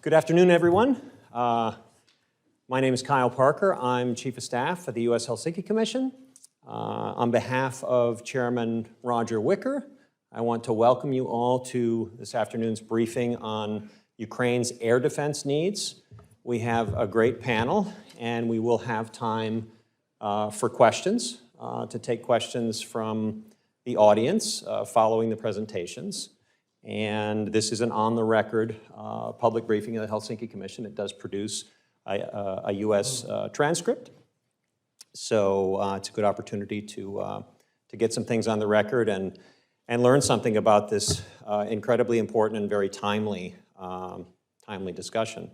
Good afternoon, everyone. My name is Kyle Parker. I'm Chief of Staff for the U.S. Helsinki Commission. On behalf of Chairman Roger Wicker, I want to welcome you all to this afternoon's briefing on Ukraine's air defense needs. We have a great panel, and we will have time for questions, to take questions from the audience following the presentations. And this is an on-the-record public briefing of the Helsinki Commission. It does produce a U.S. transcript. So it's a good opportunity to get some things on the record and learn something about this incredibly important and very timely discussion.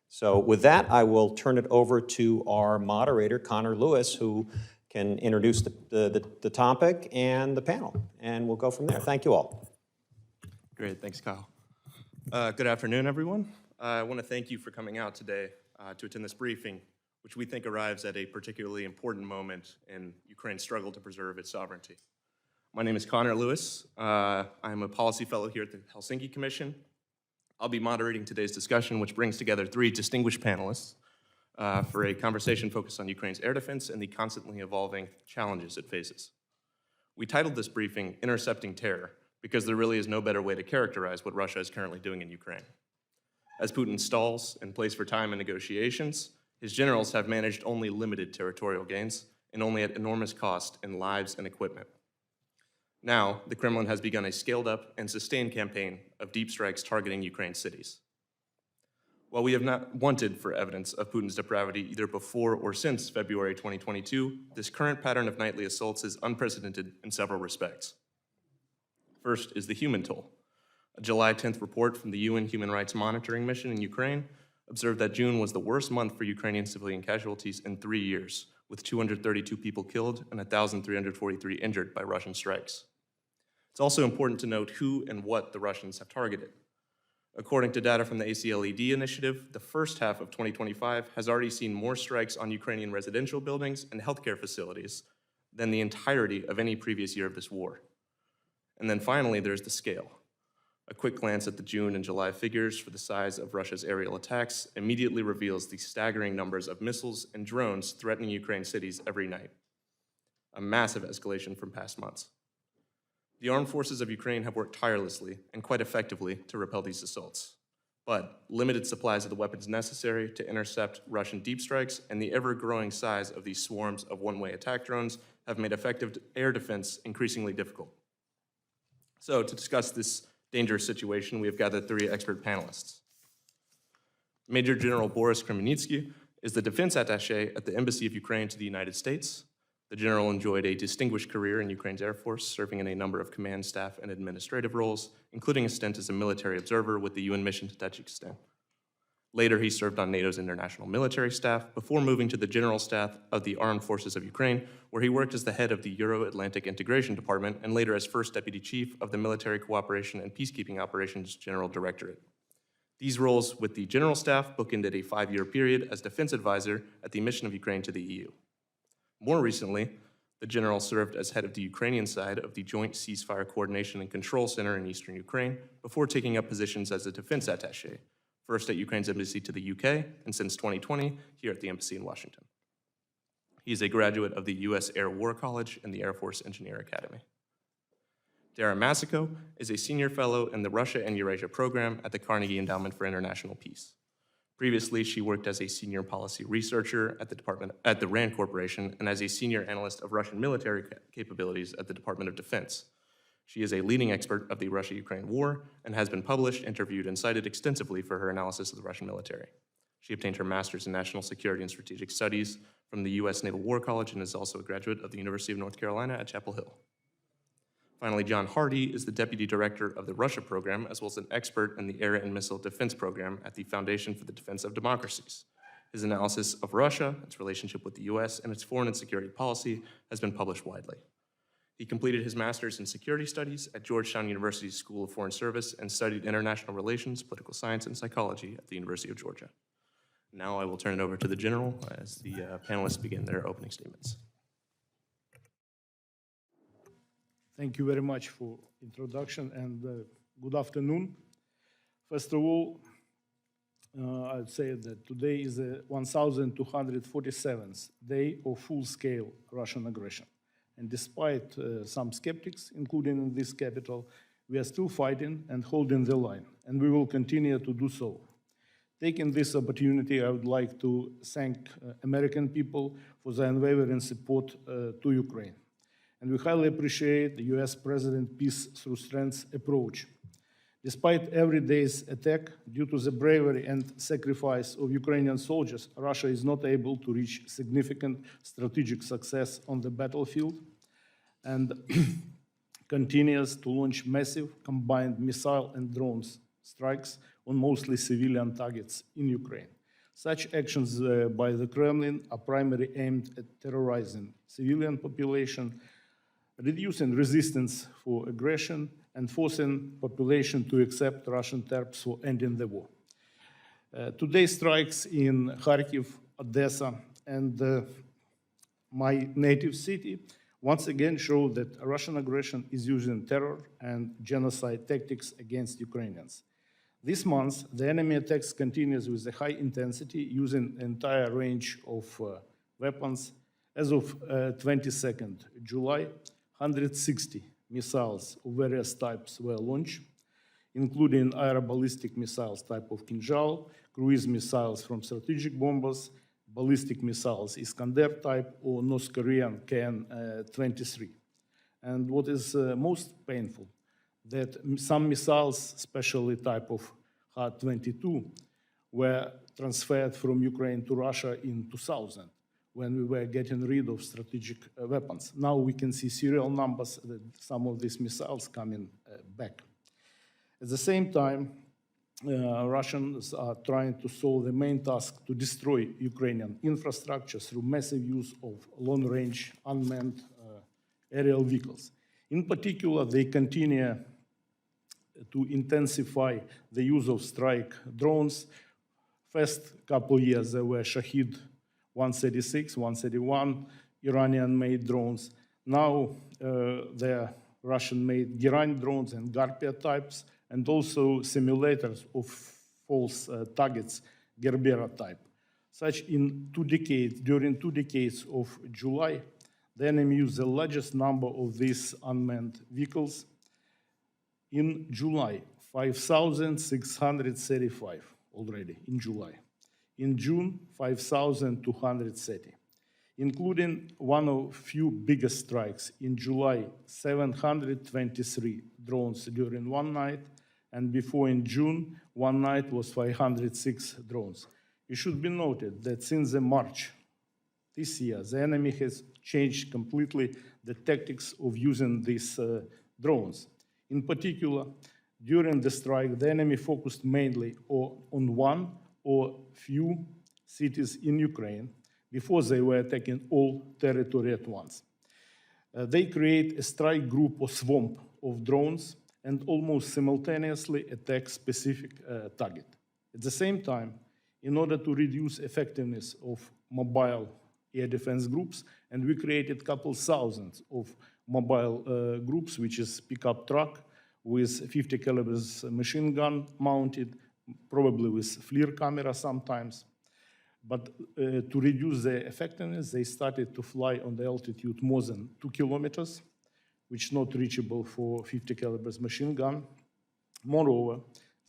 So with that, I will turn it over to our moderator, Connor Lewis, who can introduce the topic and the panel. And we'll go from there. Thank you all. Great, thanks, Kyle. Good afternoon, everyone. I want to thank you for coming out today to attend this briefing, which we think arrives at a particularly important moment in Ukraine's struggle to preserve its sovereignty. My name is Connor Lewis. I'm a policy fellow here at the Helsinki Commission. I'll be moderating today's discussion, which brings together three distinguished panelists for a conversation focused on Ukraine's air defense and the constantly evolving challenges it faces. We titled this briefing, Intercepting Terror, because there really is no better way to characterize what Russia is currently doing in Ukraine. As Putin stalls and plays for time in negotiations, his generals have managed only limited territorial gains and only at enormous cost in lives and equipment. Now, the Kremlin has begun a scaled-up and sustained campaign of deep strikes targeting Ukraine's cities. While we have not wanted for evidence of Putin's depravity either before or since February 2022, this current pattern of nightly assaults is unprecedented in several respects. First is the human toll. A July 10th report from the UN Human Rights Monitoring Mission in Ukraine observed that June was the worst month for Ukrainian civilian casualties in 3 years, with 232 people killed and 1,343 injured by Russian strikes. It's also important to note who and what the Russians have targeted. According to data from the ACLED initiative, the first half of 2025 has already seen more strikes on Ukrainian residential buildings and healthcare facilities than the entirety of any previous year of this war. And then finally, there's the scale. A quick glance at the June and July figures for the size of Russia's aerial attacks immediately reveals the staggering numbers of missiles and drones threatening Ukraine's cities every night. A massive escalation from past months. The armed forces of Ukraine have worked tirelessly and quite effectively to repel these assaults. But limited supplies of the weapons necessary to intercept Russian deep strikes and the ever-growing size of these swarms of one-way attack drones have made effective air defense increasingly difficult. So to discuss this dangerous situation, we have gathered three expert panelists. Major General Boris Kremenitsky is the defense attaché at the Embassy of Ukraine to the United States. The general enjoyed a distinguished career in Ukraine's Air Force, serving in a number of command, staff, and administrative roles, including a stint as a military observer with the UN mission to Tajikistan. Later, he served on NATO's international military staff before moving to the General Staff of the Armed Forces of Ukraine, where he worked as the head of the Euro-Atlantic Integration Department and later as First Deputy Chief of the Military Cooperation and Peacekeeping Operations General Directorate. These roles with the General Staff bookended a 5-year period as Defense Advisor at the mission of Ukraine to the EU. More recently, the general served as head of the Ukrainian side of the Joint Ceasefire Coordination and Control Center in eastern Ukraine before taking up positions as a defense attaché, first at Ukraine's embassy to the UK, and since 2020, here at the embassy in Washington. He is a graduate of the U.S. Air War College and the Air Force Engineer Academy. Dara Masiko is a senior fellow in the Russia and Eurasia program at the Carnegie Endowment for International Peace. Previously, she worked as a senior policy researcher at the RAND Corporation and as a senior analyst of Russian military capabilities at the Department of Defense. She is a leading expert of the Russia-Ukraine war and has been published, interviewed, and cited extensively for her analysis of the Russian military. She obtained her master's in national security and strategic studies from the U.S. Naval War College and is also a graduate of the University of North Carolina at Chapel Hill. Finally, John Hardy is the deputy director of the Russia program, as well as an expert in the air and missile defense program at the Foundation for the Defense of Democracies. His analysis of Russia, its relationship with the U.S., and its foreign and security policy has been published widely. He completed his master's in security studies at Georgetown University's School of Foreign Service and studied international relations, political science, and psychology at the University of Georgia. Now I will turn it over to the general as the panelists begin their opening statements. Thank you very much for introduction and good afternoon. First of all, I'd say that today is the 1,247th day of full-scale Russian aggression. And despite some skeptics, including in this capital, we are still fighting and holding the line, and we will continue to do so. Taking this opportunity, I would like to thank American people for their unwavering support to Ukraine. And we highly appreciate the US President Peace Through Strength approach. Despite every day's attack, due to the bravery and sacrifice of Ukrainian soldiers, Russia is not able to reach significant strategic success on the battlefield and continues to launch massive combined missile and drones strikes on mostly civilian targets in Ukraine. Such actions by the Kremlin are primarily aimed at terrorizing civilian population, reducing resistance for aggression, and forcing population to accept Russian terms for ending the war. Today's strikes in Kharkiv, Odessa, and my native city once again show that Russian aggression is using terror and genocide tactics against Ukrainians. This month, the enemy attacks continues with a high intensity, using an entire range of weapons. As of 22nd July, 160 missiles of various types were launched, including aeroballistic missiles type of Kinzhal, cruise missiles from strategic bombers, ballistic missiles Iskander type, or North Korean KN-23. And what is most painful, that some missiles, especially type of Ha-22, were transferred from Ukraine to Russia in 2000, when we were getting rid of strategic weapons. Now we can see serial numbers that some of these missiles coming back. At the same time, Russians are trying to solve the main task to destroy Ukrainian infrastructure through massive use of long-range unmanned aerial vehicles. In particular, they continue to intensify the use of strike drones. First couple years, there were Shahid 136, 131 Iranian-made drones. Now there are Russian-made Giran drones and Garpia types, and also simulators of false targets, Gerbera type. Such during 2 decades of July, the enemy used the largest number of these unmanned vehicles. In July, 5,635 already in July. In June, 5,230, including one of few biggest strikes. In July, 723 drones during one night, and before in June, one night was 506 drones. It should be noted that since the March this year, the enemy has changed completely the tactics of using these drones. In particular, during the strike, the enemy focused mainly on one or few cities in Ukraine before they were attacking all territory at once. They create a strike group or swamp of drones and almost simultaneously attack specific target. At the same time, in order to reduce effectiveness of mobile air defense groups, and we created a couple thousands of mobile groups, which is pickup truck with 50 calibers machine gun mounted, probably with FLIR camera sometimes. But to reduce the effectiveness, they started to fly on the altitude more than 2 kilometers, which is not reachable for 50 calibers machine gun. Moreover,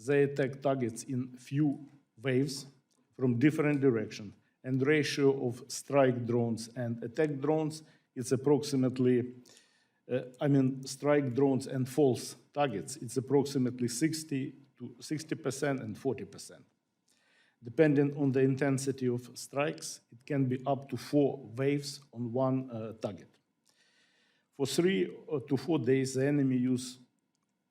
they attack targets in few waves from different directions, and ratio of strike drones and attack drones is approximately, strike drones and false targets, it's approximately 60% and 40%. Depending on the intensity of strikes, it can be up to 4 waves on one target. For 3 to 4 days, the enemy use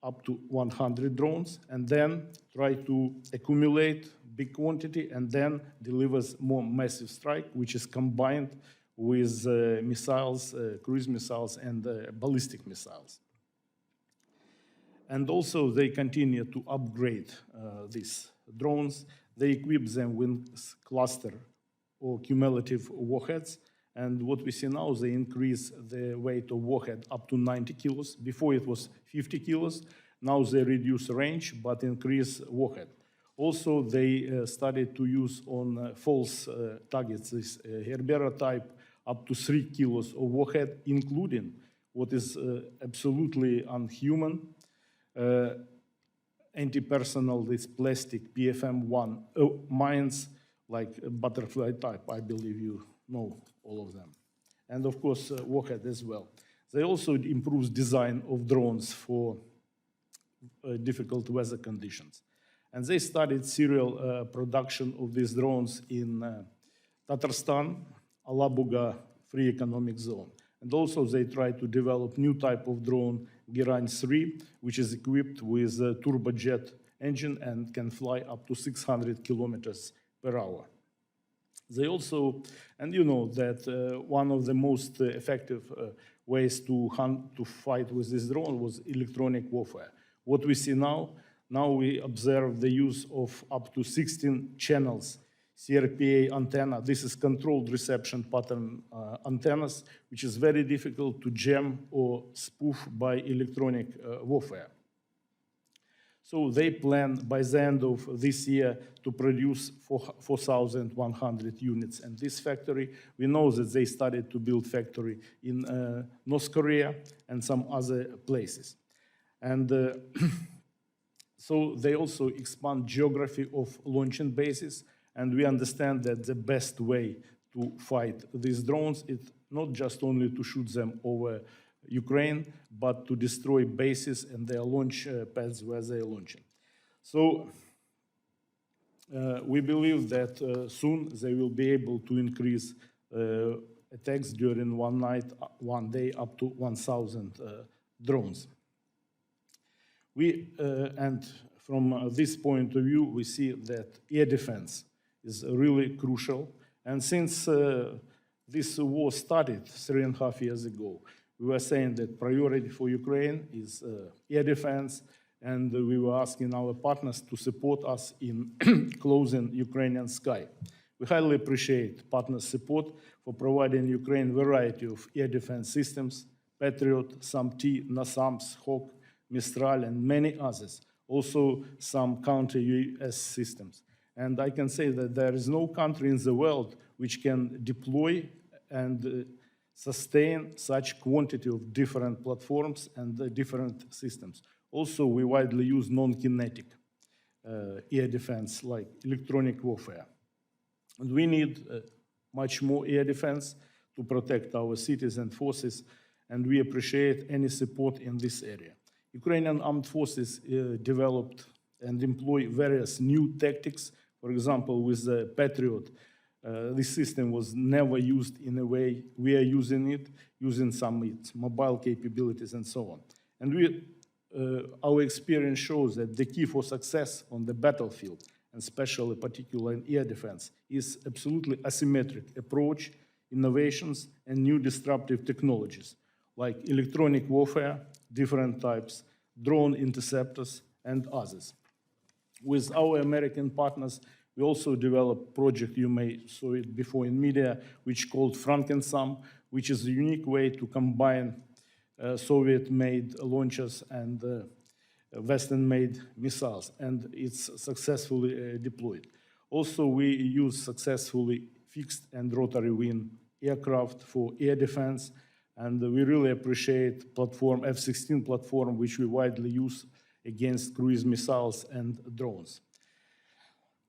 up to 100 drones and then try to accumulate big quantity and then delivers more massive strike, which is combined with missiles, cruise missiles, and ballistic missiles. And also they continue to upgrade these drones. They equip them with cluster or cumulative warheads. And what we see now, they increase the weight of warhead up to 90 kilos. Before it was 50 kilos. Now they reduce range, but increase warhead. Also, they started to use on false targets this Herbera type up to 3 kilos of warhead, including what is absolutely unhuman, anti-personnel, this plastic PFM-1 mines, like butterfly type. I believe you know all of them. And of course, warhead as well. They also improved design of drones for difficult weather conditions. And they started serial production of these drones in Tatarstan, Alabuga Free Economic Zone. And also they tried to develop new type of drone, Giran 3, which is equipped with a turbojet engine and can fly up to 600 kilometers per hour. They also, and you know that one of the most effective ways to fight with this drone was electronic warfare. What we see now we observe the use of up to 16 channels, CRPA antenna. This is controlled reception pattern antennas, which is very difficult to jam or spoof by electronic warfare. So they plan by the end of this year to produce 4,100 units. And this factory, we know that they started to build factory in North Korea and some other places. And so they also expand geography of launching bases. And we understand that the best way to fight these drones is not just only to shoot them over Ukraine, but to destroy bases and their launch pads where they're launching. So we believe that soon they will be able to increase attacks during one day up to 1,000 drones. And from this point of view, we see that air defense is really crucial. And since this war started 3.5 years ago, we were saying that priority for Ukraine is air defense, and we were asking our partners to support us in closing Ukrainian sky. We highly appreciate partners' support for providing Ukraine a variety of air defense systems, Patriot, SAM-T, NASAMS, Hawk, Mistral, and many others, also some counter-UAS systems. And I can say that there is no country in the world which can deploy and sustain such quantity of different platforms and different systems. Also, we widely use non-kinetic air defense, like electronic warfare. And we need much more air defense to protect our cities and forces, and we appreciate any support in this area. Ukrainian armed forces developed and employ various new tactics. For example, with the Patriot, this system was never used in a way we are using it, using some its mobile capabilities and so on. And our experience shows that the key for success on the battlefield, and especially particularly in air defense, is absolutely asymmetric approach, innovations, and new disruptive technologies, like electronic warfare, different types, drone interceptors, and others. With our American partners, we also developed a project, you may saw it before in media, which called Frankensam, which is a unique way to combine Soviet-made launchers and Western-made missiles, and it's successfully deployed. Also, we use successfully fixed and rotary wing aircraft for air defense, and we really appreciate platform F-16 platform, which we widely use against cruise missiles and drones.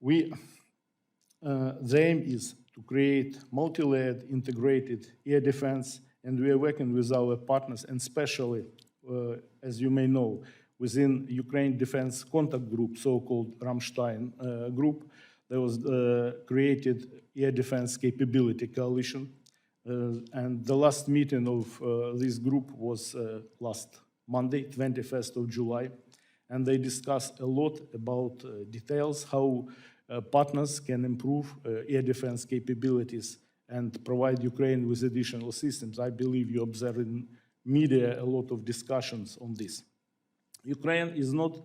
The aim is to create multi-layered integrated air defense, and we are working with our partners, and especially, as you may know, within Ukraine Defense Contact Group, so-called Ramstein group, there was created Air Defense Capability Coalition, and the last meeting of this group was last Monday, 21st of July, and they discussed a lot about details, how partners can improve air defense capabilities and provide Ukraine with additional systems. I believe you observe in media a lot of discussions on this. Ukraine is not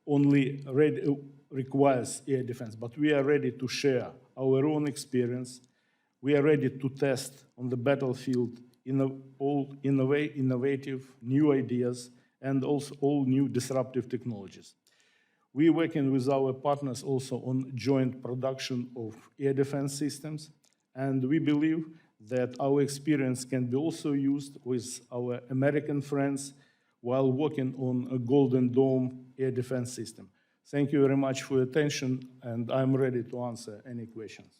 only ready, requires air defense, but we are ready to share our own experience. We are ready to test on the battlefield all innovative new ideas and also all new disruptive technologies. We're working with our partners also on joint production of air defense systems, and we believe that our experience can be also used with our American friends while working on a Golden Dome air defense system. Thank you very much for your attention, and I'm ready to answer any questions.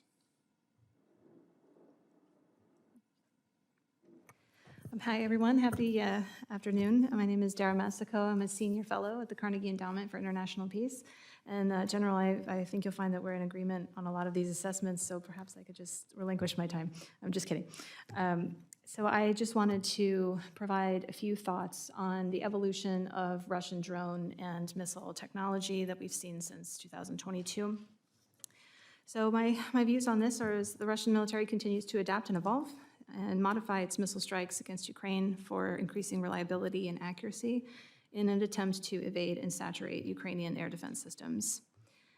Hi, everyone. Happy afternoon. My name is Dara Massico. I'm a senior fellow at the Carnegie Endowment for International Peace. And General, I think you'll find that we're in agreement on a lot of these assessments, so perhaps I could just relinquish my time. I'm just kidding. So I just wanted to provide a few thoughts on the evolution of Russian drone and missile technology that we've seen since 2022. So my views on this are as the Russian military continues to adapt and evolve and modify its missile strikes against Ukraine for increasing reliability and accuracy in an attempt to evade and saturate Ukrainian air defense systems.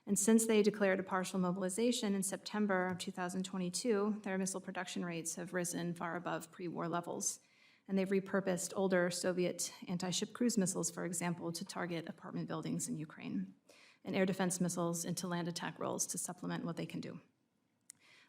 And since they declared a partial mobilization in September of 2022, their missile production rates have risen far above pre-war levels. And they've repurposed older Soviet anti-ship cruise missiles, for example, to target apartment buildings in Ukraine, and air defense missiles into land attack roles to supplement what they can do.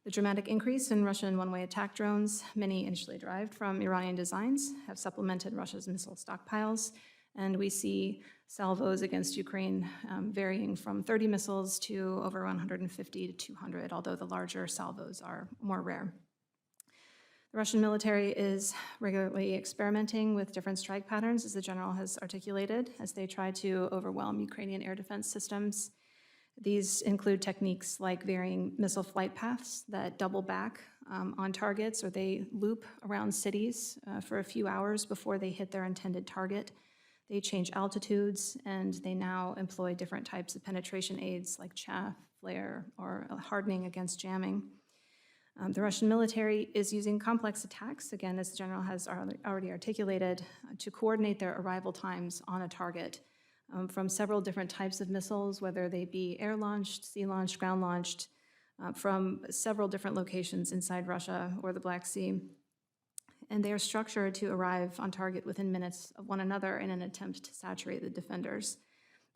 The dramatic increase in Russian one-way attack drones, many initially derived from Iranian designs, have supplemented Russia's missile stockpiles, and we see salvos against Ukraine varying from 30 missiles to over 150 to 200, although the larger salvos are more rare. The Russian military is regularly experimenting with different strike patterns, as the general has articulated, as they try to overwhelm Ukrainian air defense systems. These include techniques like varying missile flight paths that double back on targets, or they loop around cities for a few hours before they hit their intended target. They change altitudes, and they now employ different types of penetration aids like chaff, flare, or hardening against jamming. The Russian military is using complex attacks, again, as the general has already articulated, to coordinate their arrival times on a target. From several different types of missiles, whether they be air-launched, sea-launched, ground-launched, from several different locations inside Russia or the Black Sea. And they are structured to arrive on target within minutes of one another in an attempt to saturate the defenders.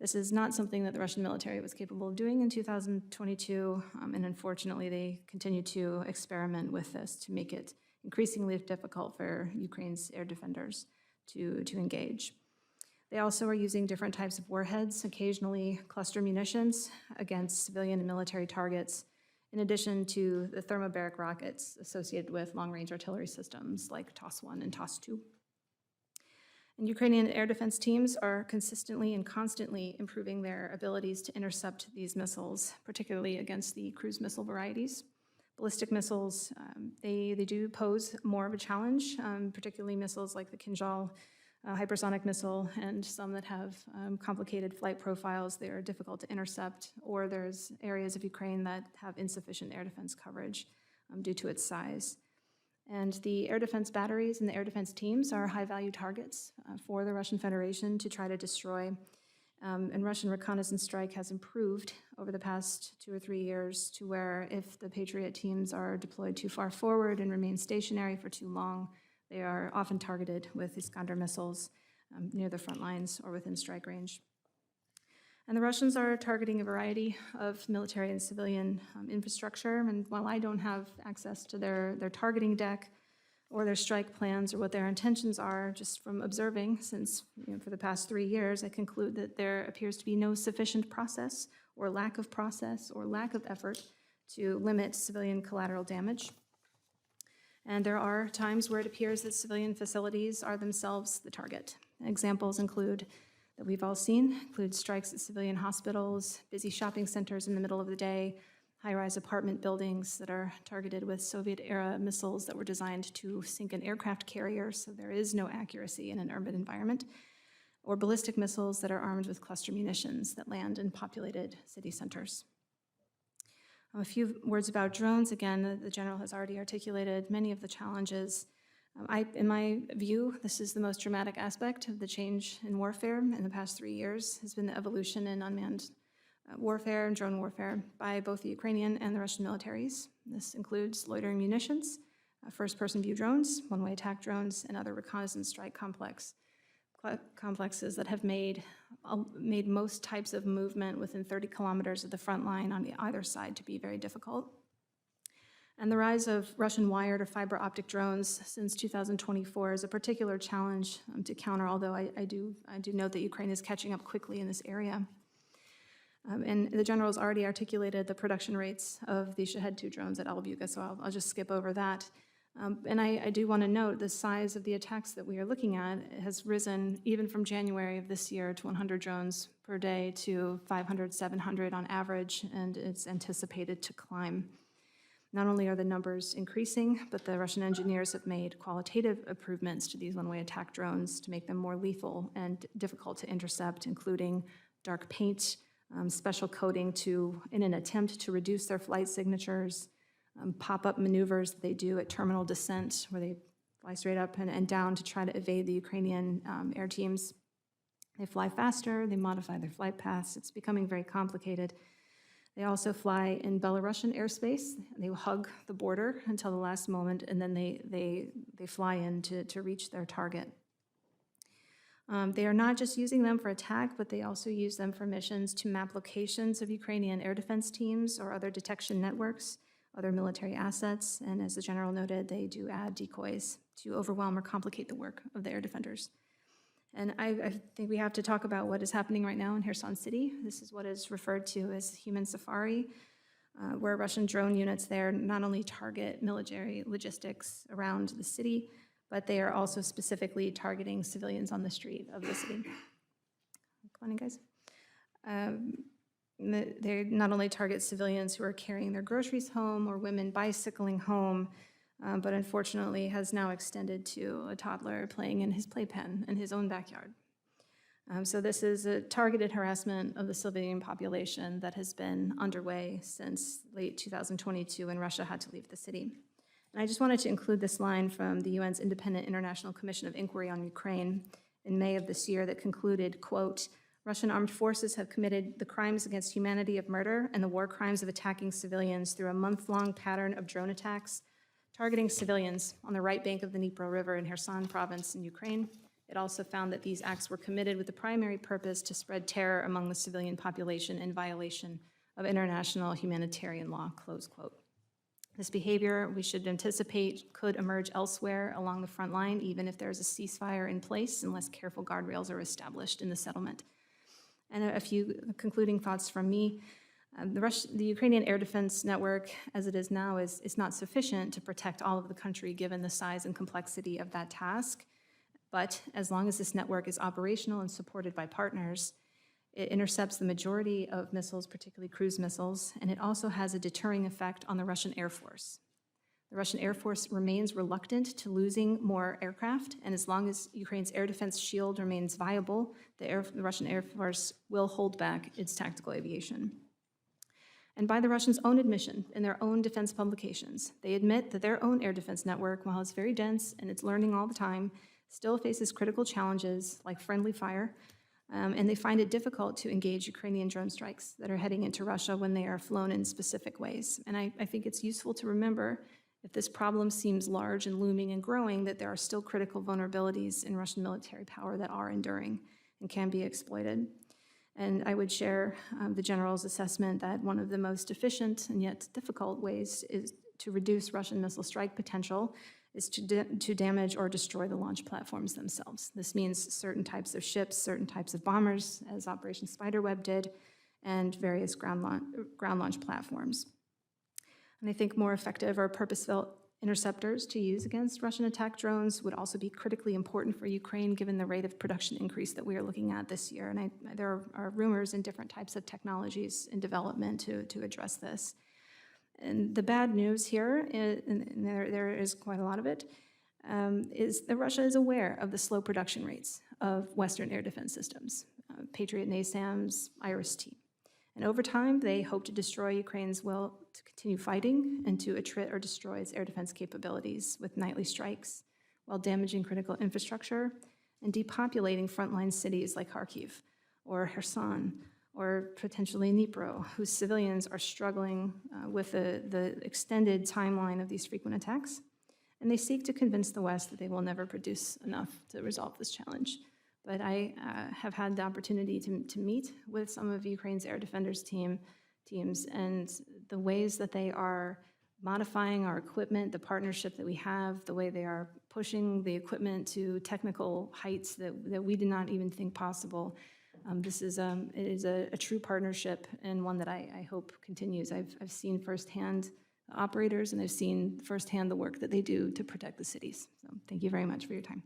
This is not something that the Russian military was capable of doing in 2022, and unfortunately they continue to experiment with this to make it increasingly difficult for Ukraine's air defenders to engage. They also are using different types of warheads, occasionally cluster munitions, against civilian and military targets, in addition to the thermobaric rockets associated with long-range artillery systems like TOS-1 and TOS-2. And Ukrainian air defense teams are consistently and constantly improving their abilities to intercept these missiles, particularly against the cruise missile varieties. Ballistic missiles, they do pose more of a challenge, particularly missiles like the Kinzhal hypersonic missile, and some that have complicated flight profiles. They are difficult to intercept, or there's areas of Ukraine that have insufficient air defense coverage due to its size. And the air defense batteries and the air defense teams are high-value targets for the Russian Federation to try to destroy. And Russian reconnaissance strike has improved over the past 2 or 3 years to where if the Patriot teams are deployed too far forward and remain stationary for too long, they are often targeted with Iskander missiles near the front lines or within strike range. And the Russians are targeting a variety of military and civilian infrastructure. And while I don't have access to their targeting deck or their strike plans or what their intentions are, just from observing, since for the past 3 years, I conclude that there appears to be no sufficient process or lack of effort to limit civilian collateral damage. And there are times where it appears that civilian facilities are themselves the target. Examples include, that we've all seen, include strikes at civilian hospitals, busy shopping centers in the middle of the day, high-rise apartment buildings that are targeted with Soviet-era missiles that were designed to sink an aircraft carrier, so there is no accuracy in an urban environment, or ballistic missiles that are armed with cluster munitions that land in populated city centers. A few words about drones. Again, the general has already articulated many of the challenges. In my view, this is the most dramatic aspect of the change in warfare in the past 3 years, has been the evolution in unmanned warfare and drone warfare by both the Ukrainian and the Russian militaries. This includes loitering munitions, first-person view drones, one-way attack drones, and other reconnaissance strike complex complexes that have made most types of movement within 30 kilometers of the front line on either side to be very difficult. And the rise of Russian wired or fiber optic drones since 2024 is a particular challenge to counter, although I do note that Ukraine is catching up quickly in this area. And the general's already articulated the production rates of the Shahed-2 drones at Albuga, so I'll just skip over that. And I do want to note the size of the attacks that we are looking at has risen even from January of this year to 100 drones per day to 500, 700 on average, and it's anticipated to climb. Not only are the numbers increasing, but the Russian engineers have made qualitative improvements to these one-way attack drones to make them more lethal and difficult to intercept, including dark paint, special coating in an attempt to reduce their flight signatures, pop-up maneuvers that they do at terminal descent, where they fly straight up and down to try to evade the Ukrainian air teams. They fly faster, they modify their flight paths. It's becoming very complicated. They also fly in Belarusian airspace. They hug the border until the last moment, and then they fly in to reach their target. They are not just using them for attack, but they also use them for missions to map locations of Ukrainian air defense teams or other detection networks, other military assets, and as the general noted, they do add decoys to overwhelm or complicate the work of the air defenders. And I think we have to talk about what is happening right now in Kherson City. This is what is referred to as human safari, where Russian drone units there not only target military logistics around the city, but they are also specifically targeting civilians on the street of the city. Come on in, guys. They not only target civilians who are carrying their groceries home or women bicycling home, but unfortunately has now extended to a toddler playing in his playpen in his own backyard. So this is a targeted harassment of the civilian population that has been underway since late 2022 when Russia had to leave the city. And I just wanted to include this line from the UN's Independent International Commission of Inquiry on Ukraine in May of this year that concluded, quote, Russian armed forces have committed the crimes against humanity of murder and the war crimes of attacking civilians through a month-long pattern of drone attacks targeting civilians on the right bank of the Dnipro River in Kherson province in Ukraine. It also found that these acts were committed with the primary purpose to spread terror among the civilian population in violation of international humanitarian law, close quote. This behavior, we should anticipate, could emerge elsewhere along the front line, even if there's a ceasefire in place, unless careful guardrails are established in the settlement. And a few concluding thoughts from me. The Ukrainian air defense network, as it is now, is not sufficient to protect all of the country given the size and complexity of that task. But as long as this network is operational and supported by partners, it intercepts the majority of missiles, particularly cruise missiles, and it also has a deterring effect on the Russian Air Force. The Russian Air Force remains reluctant to losing more aircraft, and as long as Ukraine's air defense shield remains viable, the Russian Air Force will hold back its tactical aviation. And by the Russians' own admission in their own defense publications, they admit that their own air defense network, while it's very dense and it's learning all the time, still faces critical challenges like friendly fire, and they find it difficult to engage Ukrainian drone strikes that are heading into Russia when they are flown in specific ways. And I think it's useful to remember, if this problem seems large and looming and growing, that there are still critical vulnerabilities in Russian military power that are enduring and can be exploited. And I would share the general's assessment that one of the most efficient and yet difficult ways is to reduce Russian missile strike potential is to damage or destroy the launch platforms themselves. This means certain types of ships, certain types of bombers, as Operation Spiderweb did, and various ground launch platforms. And I think more effective or purpose-built interceptors to use against Russian attack drones would also be critically important for Ukraine given the rate of production increase that we are looking at this year. And there are rumors in different types of technologies in development to address this. And the bad news here, and there is quite a lot of it, is that Russia is aware of the slow production rates of Western air defense systems, Patriot NASAMS, IRIS-T. And over time, they hope to destroy Ukraine's will to continue fighting and to attrit or destroy its air defense capabilities with nightly strikes while damaging critical infrastructure and depopulating frontline cities like Kharkiv or Kherson or potentially Dnipro, whose civilians are struggling with the extended timeline of these frequent attacks. And they seek to convince the West that they will never produce enough to resolve this challenge. but I have had the opportunity to meet with some of Ukraine's air defenders teams, and the ways that they are modifying our equipment, the partnership that we have, the way they are pushing the equipment to technical heights that we did not even think possible. It is a true partnership, and one that I hope continues. I've seen firsthand operators, and I've seen firsthand the work that they do to protect the cities. So thank you very much for your time.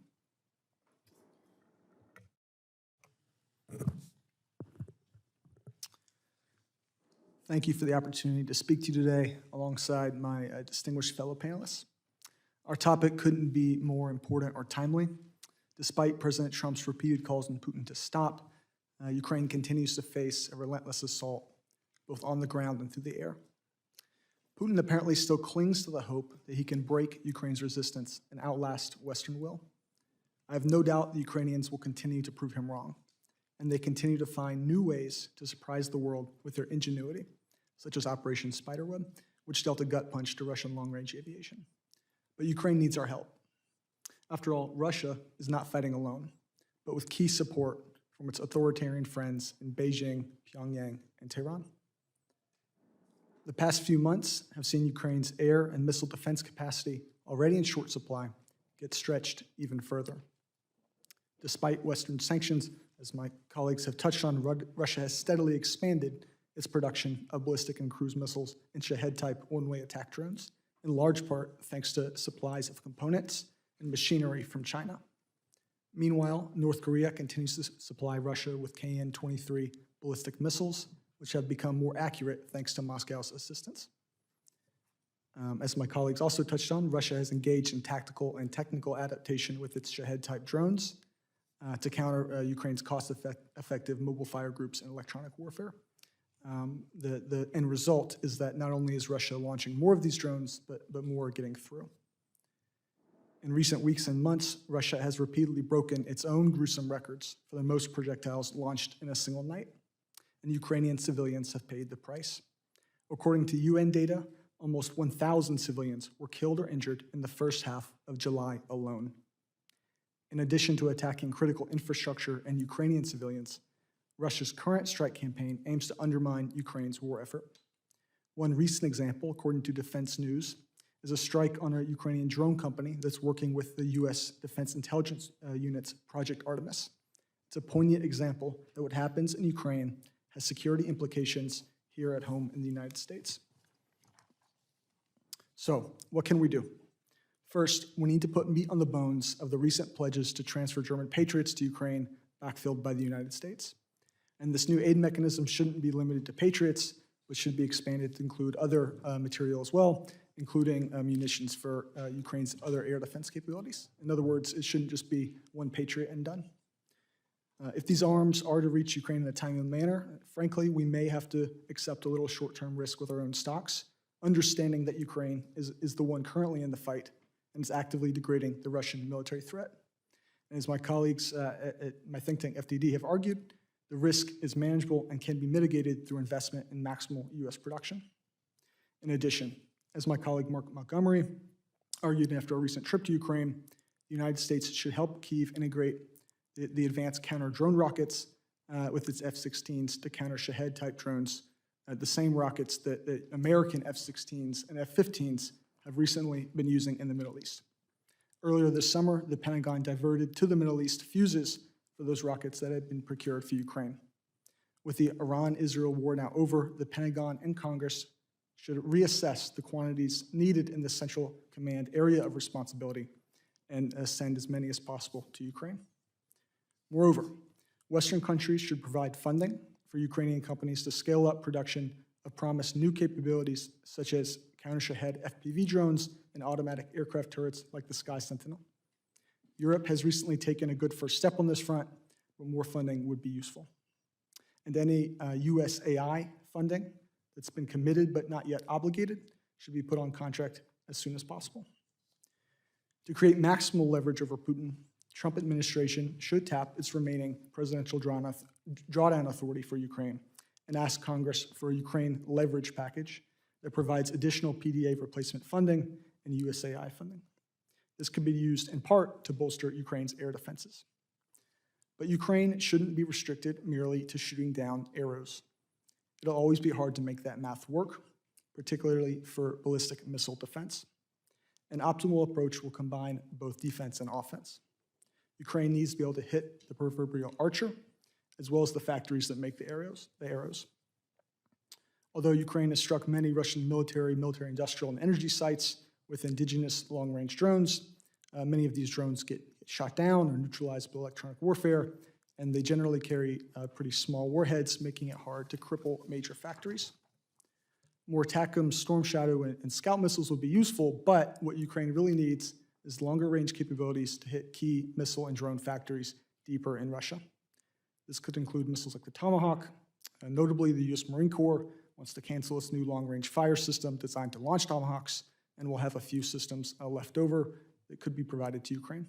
Thank you for the opportunity to speak to you today alongside my distinguished fellow panelists. Our topic couldn't be more important or timely. Despite President Trump's repeated calls on Putin to stop, Ukraine continues to face a relentless assault, both on the ground and through the air. Putin apparently still clings to the hope that he can break Ukraine's resistance and outlast Western will. I have no doubt the Ukrainians will continue to prove him wrong, and they continue to find new ways to surprise the world with their ingenuity, such as Operation Spiderweb, which dealt a gut punch to Russian long-range aviation. But Ukraine needs our help. After all, Russia is not fighting alone, but with key support from its authoritarian friends in Beijing, Pyongyang, and Tehran. The past few months have seen Ukraine's air and missile defense capacity, already in short supply, get stretched even further. Despite Western sanctions, as my colleagues have touched on, Russia has steadily expanded its production of ballistic and cruise missiles and Shahed-type one-way attack drones, in large part thanks to supplies of components and machinery from China. Meanwhile, North Korea continues to supply Russia with KN-23 ballistic missiles, which have become more accurate thanks to Moscow's assistance. As my colleagues also touched on, Russia has engaged in tactical and technical adaptation with its Shahed-type drones to counter Ukraine's cost-effective mobile fire groups and electronic warfare. The end result is that not only is Russia launching more of these drones, but more are getting through. In recent weeks and months, Russia has repeatedly broken its own gruesome records for the most projectiles launched in a single night, and Ukrainian civilians have paid the price. According to UN data, almost 1,000 civilians were killed or injured in the first half of July alone. In addition to attacking critical infrastructure and Ukrainian civilians, Russia's current strike campaign aims to undermine Ukraine's war effort. One recent example, according to Defense News, is a strike on a Ukrainian drone company that's working with the U.S. Defense Intelligence Unit's Project Artemis. It's a poignant example that what happens in Ukraine has security implications here at home in the United States. So, what can we do? First, we need to put meat on the bones of the recent pledges to transfer German patriots to Ukraine, backfilled by the United States. And this new aid mechanism shouldn't be limited to patriots, but should be expanded to include other material as well, including munitions for Ukraine's other air defense capabilities. In other words, it shouldn't just be one patriot and done. If these arms are to reach Ukraine in a timely manner, frankly, we may have to accept a little short-term risk with our own stocks, understanding that Ukraine is the one currently in the fight and is actively degrading the Russian military threat. And as my colleagues at my think tank FDD have argued, the risk is manageable and can be mitigated through investment in maximal U.S. production. In addition, as my colleague Mark Montgomery argued after a recent trip to Ukraine, the United States should help Kyiv integrate the advanced counter-drone rockets with its F-16s to counter Shahed-type drones, the same rockets that the American F-16s and F-15s have recently been using in the Middle East. Earlier this summer, the Pentagon diverted to the Middle East fuses for those rockets that had been procured for Ukraine. With the Iran-Israel war now over, the Pentagon and Congress should reassess the quantities needed in the Central Command area of responsibility and send as many as possible to Ukraine. Moreover, Western countries should provide funding for Ukrainian companies to scale up production of promised new capabilities such as counter-Shahed FPV drones and automatic aircraft turrets like the Sky Sentinel. Europe has recently taken a good first step on this front, but more funding would be useful. And any USAI funding that's been committed but not yet obligated should be put on contract as soon as possible. To create maximal leverage over Putin, Trump administration should tap its remaining presidential drawdown authority for Ukraine and ask Congress for a Ukraine leverage package that provides additional PDA replacement funding and USAI funding. This could be used in part to bolster Ukraine's air defenses. But Ukraine shouldn't be restricted merely to shooting down arrows. It'll always be hard to make that math work, particularly for ballistic missile defense. An optimal approach will combine both defense and offense. Ukraine needs to be able to hit the proverbial archer, as well as the factories that make the arrows. Although Ukraine has struck many Russian military, industrial, and energy sites with indigenous long-range drones, many of these drones get shot down or neutralized by electronic warfare, and they generally carry pretty small warheads, making it hard to cripple major factories. More TACMs, Storm Shadow, and Scout missiles would be useful, but what Ukraine really needs is longer range capabilities to hit key missile and drone factories deeper in Russia. This could include missiles like the Tomahawk. Notably, the US Marine Corps wants to cancel its new long-range fire system designed to launch Tomahawks, and will have a few systems left over that could be provided to Ukraine.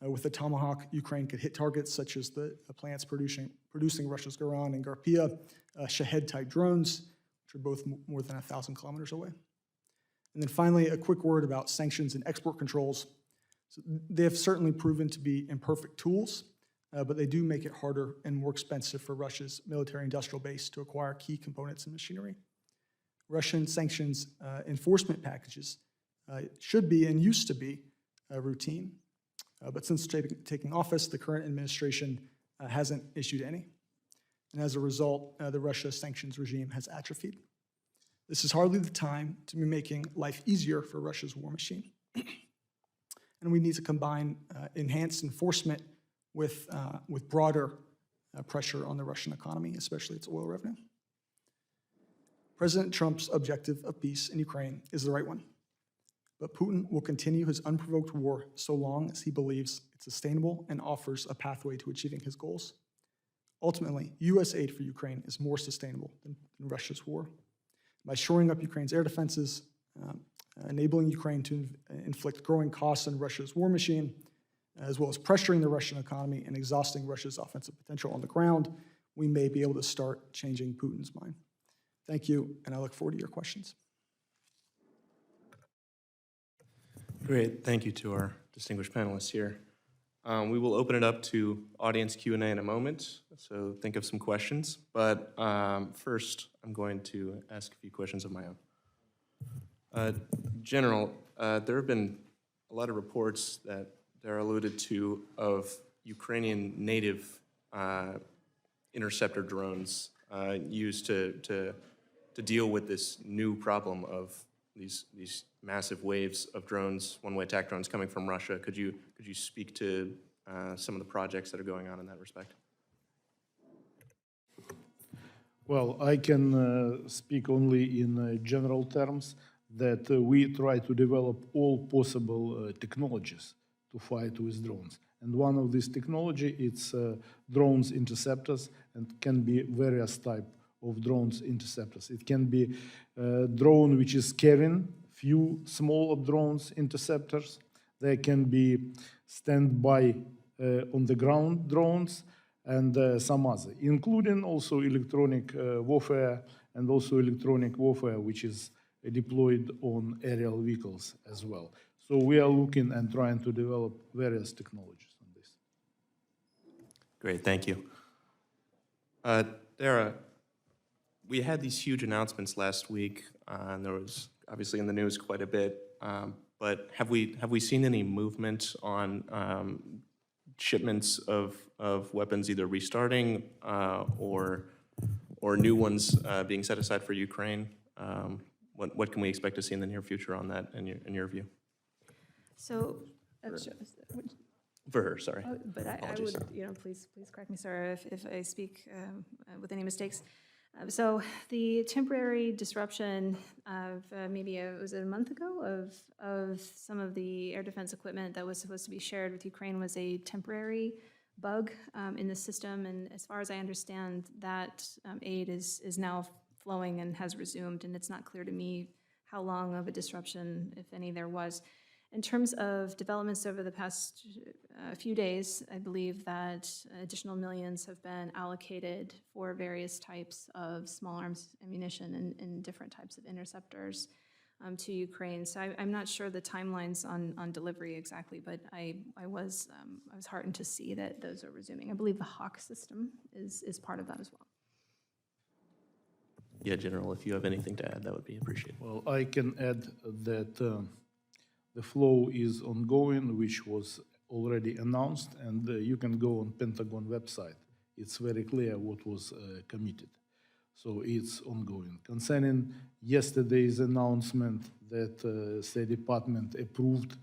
With the Tomahawk, Ukraine could hit targets such as the plants producing Russia's Goran and Garpia Shahed-type drones, which are both more than 1,000 kilometers away. And then finally, a quick word about sanctions and export controls. So they have certainly proven to be imperfect tools, but they do make it harder and more expensive for Russia's military-industrial base to acquire key components and machinery. Russian sanctions enforcement packages should be and used to be routine, but since taking office, the current administration hasn't issued any. And as a result, the Russia sanctions regime has atrophied. This is hardly the time to be making life easier for Russia's war machine. And we need to combine enhanced enforcement with broader pressure on the Russian economy, especially its oil revenue. President Trump's objective of peace in Ukraine is the right one, but Putin will continue his unprovoked war so long as he believes it's sustainable and offers a pathway to achieving his goals. Ultimately, U.S. aid for Ukraine is more sustainable than Russia's war. By shoring up Ukraine's air defenses, enabling Ukraine to inflict growing costs on Russia's war machine, as well as pressuring the Russian economy and exhausting Russia's offensive potential on the ground, we may be able to start changing Putin's mind. Thank you, and I look forward to your questions. Great, thank you to our distinguished panelists here. We will open it up to audience Q&A in a moment, so think of some questions. But first, I'm going to ask a few questions of my own. General, there have been a lot of reports that they're alluded to of Ukrainian native interceptor drones used to deal with this new problem of these massive waves of drones, one-way attack drones coming from Russia. Could you speak to some of the projects that are going on in that respect? Well, I can speak only in general terms that we try to develop all possible technologies to fight with drones. And one of these technology, it's drones interceptors, and can be various type of drones interceptors. It can be a drone which is carrying few smaller drones interceptors. There can be standby on the ground drones and some other, including also electronic warfare and also electronic warfare which is deployed on aerial vehicles as well. So we are looking and trying to develop various technologies on this. Great, thank you. Dara, we had these huge announcements last week, and there was obviously in the news quite a bit, but have we seen any movement on shipments of weapons either restarting or new ones being set aside for Ukraine? What can we expect to see in the near future on that, in your view? So, For her, sorry. but I Apologies. would, please correct me, sir, if I speak with any mistakes. So the temporary disruption of maybe it was a month ago of some of the air defense equipment that was supposed to be shared with Ukraine was a temporary bug in the system, and as far as I understand, that aid is now flowing and has resumed, and it's not clear to me how long of a disruption, if any, there was. In terms of developments over the past few days, I believe that additional millions have been allocated for various types of small arms ammunition and different types of interceptors. to Ukraine. So I'm not sure the timelines on delivery exactly, but I was heartened to see that those are resuming. I believe the Hawk system is part of that as well. Yeah, General, if you have anything to add, that would be appreciated. Well, I can add that the flow is ongoing, which was already announced, and you can go on Pentagon website. It's very clear what was committed. So it's ongoing. Concerning yesterday's announcement that State Department approved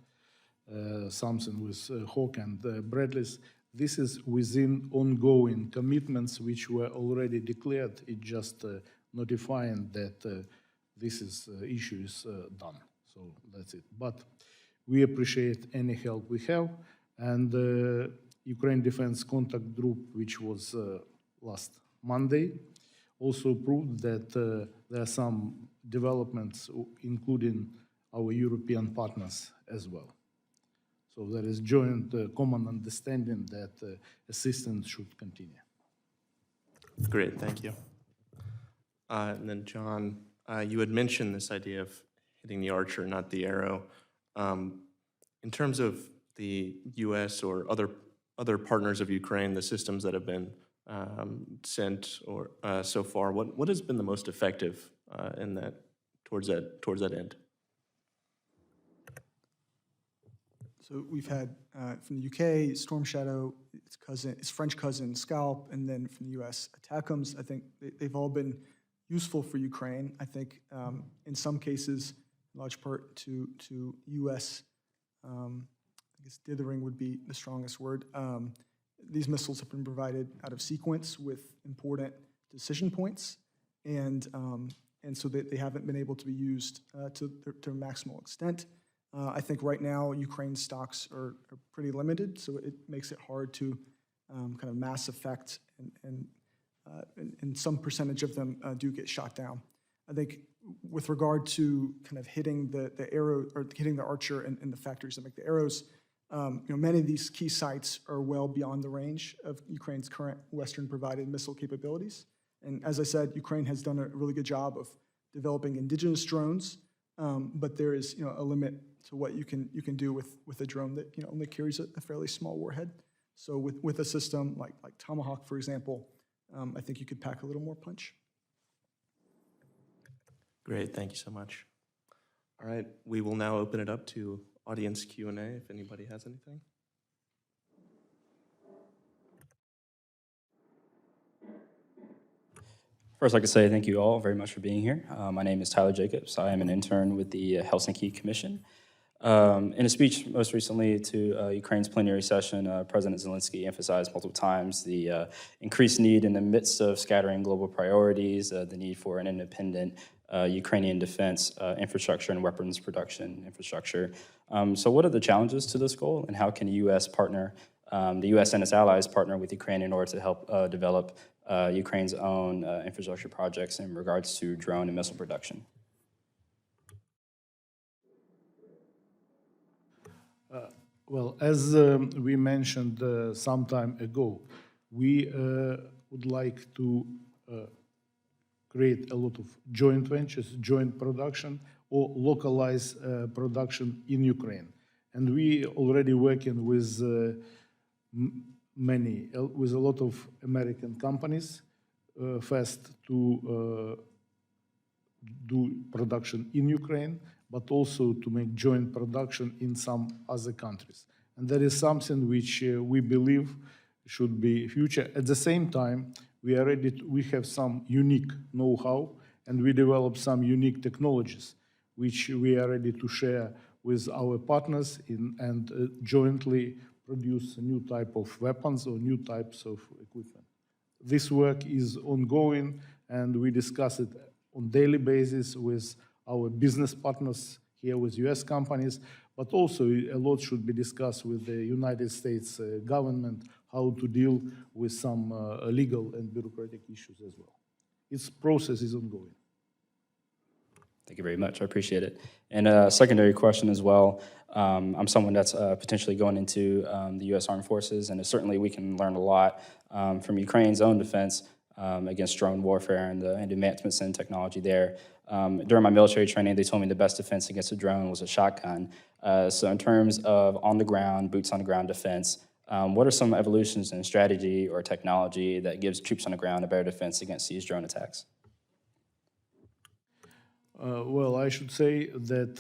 something with Hawk and Bradley's, this is within ongoing commitments which were already declared. It just notifying that this issue is done. So that's it. But we appreciate any help we have. And Ukraine Defense Contact Group, which was last Monday, also proved that there are some developments, including our European partners as well. So there is joint common understanding that assistance should continue. Great, thank you. And then, John, you had mentioned this idea of hitting the archer, not the arrow. In terms of the U.S. or other partners of Ukraine, the systems that have been sent or so far, what has been the most effective in that towards that end? So we've had from the UK, Storm Shadow, its French cousin, Scalp, and then from the US, Attackums. I think they've all been useful for Ukraine. I think in some cases, in large part to US, I guess dithering would be the strongest word. These missiles have been provided out of sequence with important decision points, and so they haven't been able to be used to their maximal extent. I think right now Ukraine's stocks are pretty limited, so it makes it hard to kind of mass effect, and some percentage of them do get shot down. I think with regard to kind of hitting the arrow or hitting the archer and the factories that make the arrows, many of these key sites are well beyond the range of Ukraine's current Western-provided missile capabilities. And as I said, Ukraine has done a really good job of developing indigenous drones, but there is a limit to what you can do with a drone that only carries a fairly small warhead. So with a system like Tomahawk, for example, I think you could pack a little more punch. Great, thank you so much. All right, we will now open it up to audience Q&A if anybody has anything. First, I'd like to say thank you all very much for being here. My name is Tyler Jacobs. I am an intern with the Helsinki Commission. In a speech most recently to Ukraine's plenary session, President Zelensky emphasized multiple times the increased need in the midst of scattering global priorities, the need for an independent Ukrainian defense infrastructure and weapons production infrastructure. So what are the challenges to this goal, and how can the U.S. the U.S. and its allies partner with Ukraine in order to help develop Ukraine's own infrastructure projects in regards to drone and missile production? Well, as we mentioned some time ago, we would like to create a lot of joint ventures, joint production, or localize production in Ukraine. And we already working with with a lot of American companies, first to do production in Ukraine, but also to make joint production in some other countries. And that is something which we believe should be future. At the same time, we have some unique know-how, and we develop some unique technologies, which we are ready to share with our partners and jointly produce a new type of weapons or new types of equipment. This work is ongoing, and we discuss it on daily basis with our business partners here with US companies, but also a lot should be discussed with the United States government, how to deal with some legal and bureaucratic issues as well. Its process is ongoing. Thank you very much. I appreciate it. And a secondary question as well. I'm someone that's potentially going into the U.S. Armed Forces, and certainly we can learn a lot from Ukraine's own defense. against drone warfare and advancements in technology there. During my military training, they told me the best defense against a drone was a shotgun. So in terms of on-the-ground, boots-on-the-ground defense, what are some evolutions in strategy or technology that gives troops on the ground a better defense against these drone attacks? Well, I should say that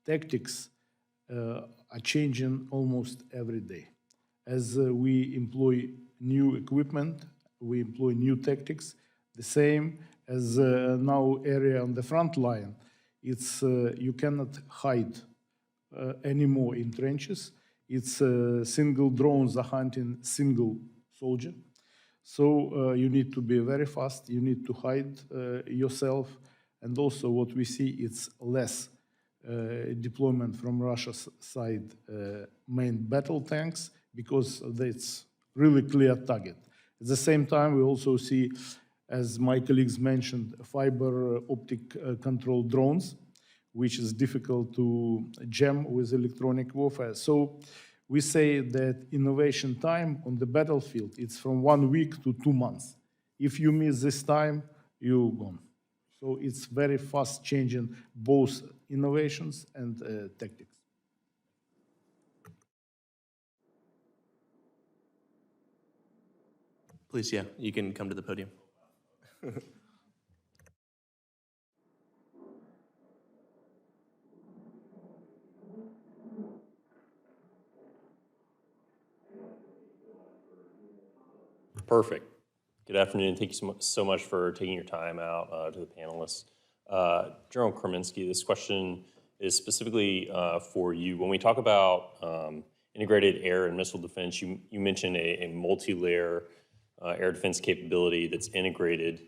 tactics are changing almost every day. As we employ new equipment, we employ new tactics, the same as now area on the front line. It's you cannot hide anymore in trenches. It's single drones are hunting single soldier. So you need to be very fast, you need to hide yourself, and also what we see, it's less deployment from Russia's side main battle tanks, because that's really clear target. At the same time, we also see, as my colleagues mentioned, fiber optic control drones, which is difficult to jam with electronic warfare. So we say that innovation time on the battlefield, it's from 1 week to 2 months. If you miss this time, you're gone. So it's very fast changing both innovations and tactics. Please, yeah, you can come to the podium. Perfect. Good afternoon. Thank you so much for taking your time out to the panelists. General Kreminski, this question is specifically for you. When we talk about integrated air and missile defense, you mentioned a multi-layer air defense capability that's integrated.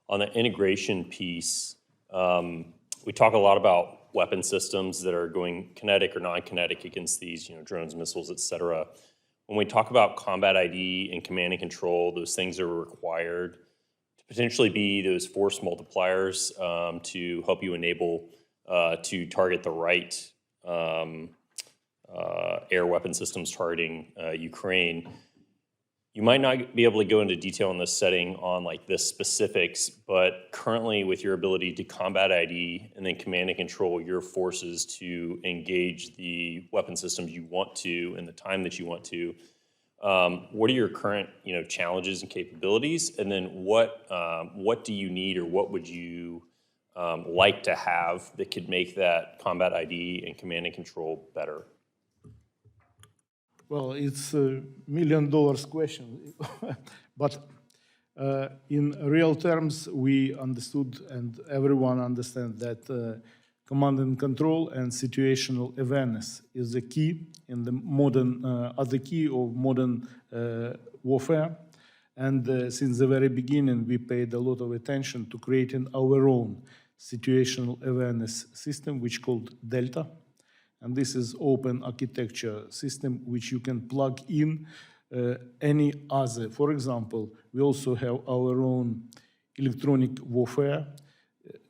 On the integration piece, we talk a lot about weapon systems that are going kinetic or non-kinetic against these, drones, missiles, et cetera. When we talk about combat ID and command and control, those things are required to potentially be those force multipliers to help you enable to target the right air weapon systems targeting Ukraine. You might not be able to go into detail in this setting on like the specifics, but currently with your ability to combat ID and then command and control your forces to engage the weapon systems you want to in the time that you want to, what are your current challenges and capabilities? And then what do you need, or what would you like to have that could make that combat ID and command and control better? Well, it's a $1 million question, but in real terms, we understood, and everyone understands that command and control and situational awareness is the key in the modern, the key of modern warfare. And since the very beginning, we paid a lot of attention to creating our own situational awareness system, which called Delta. And this is open architecture system which you can plug in any other. For example, we also have our own electronic warfare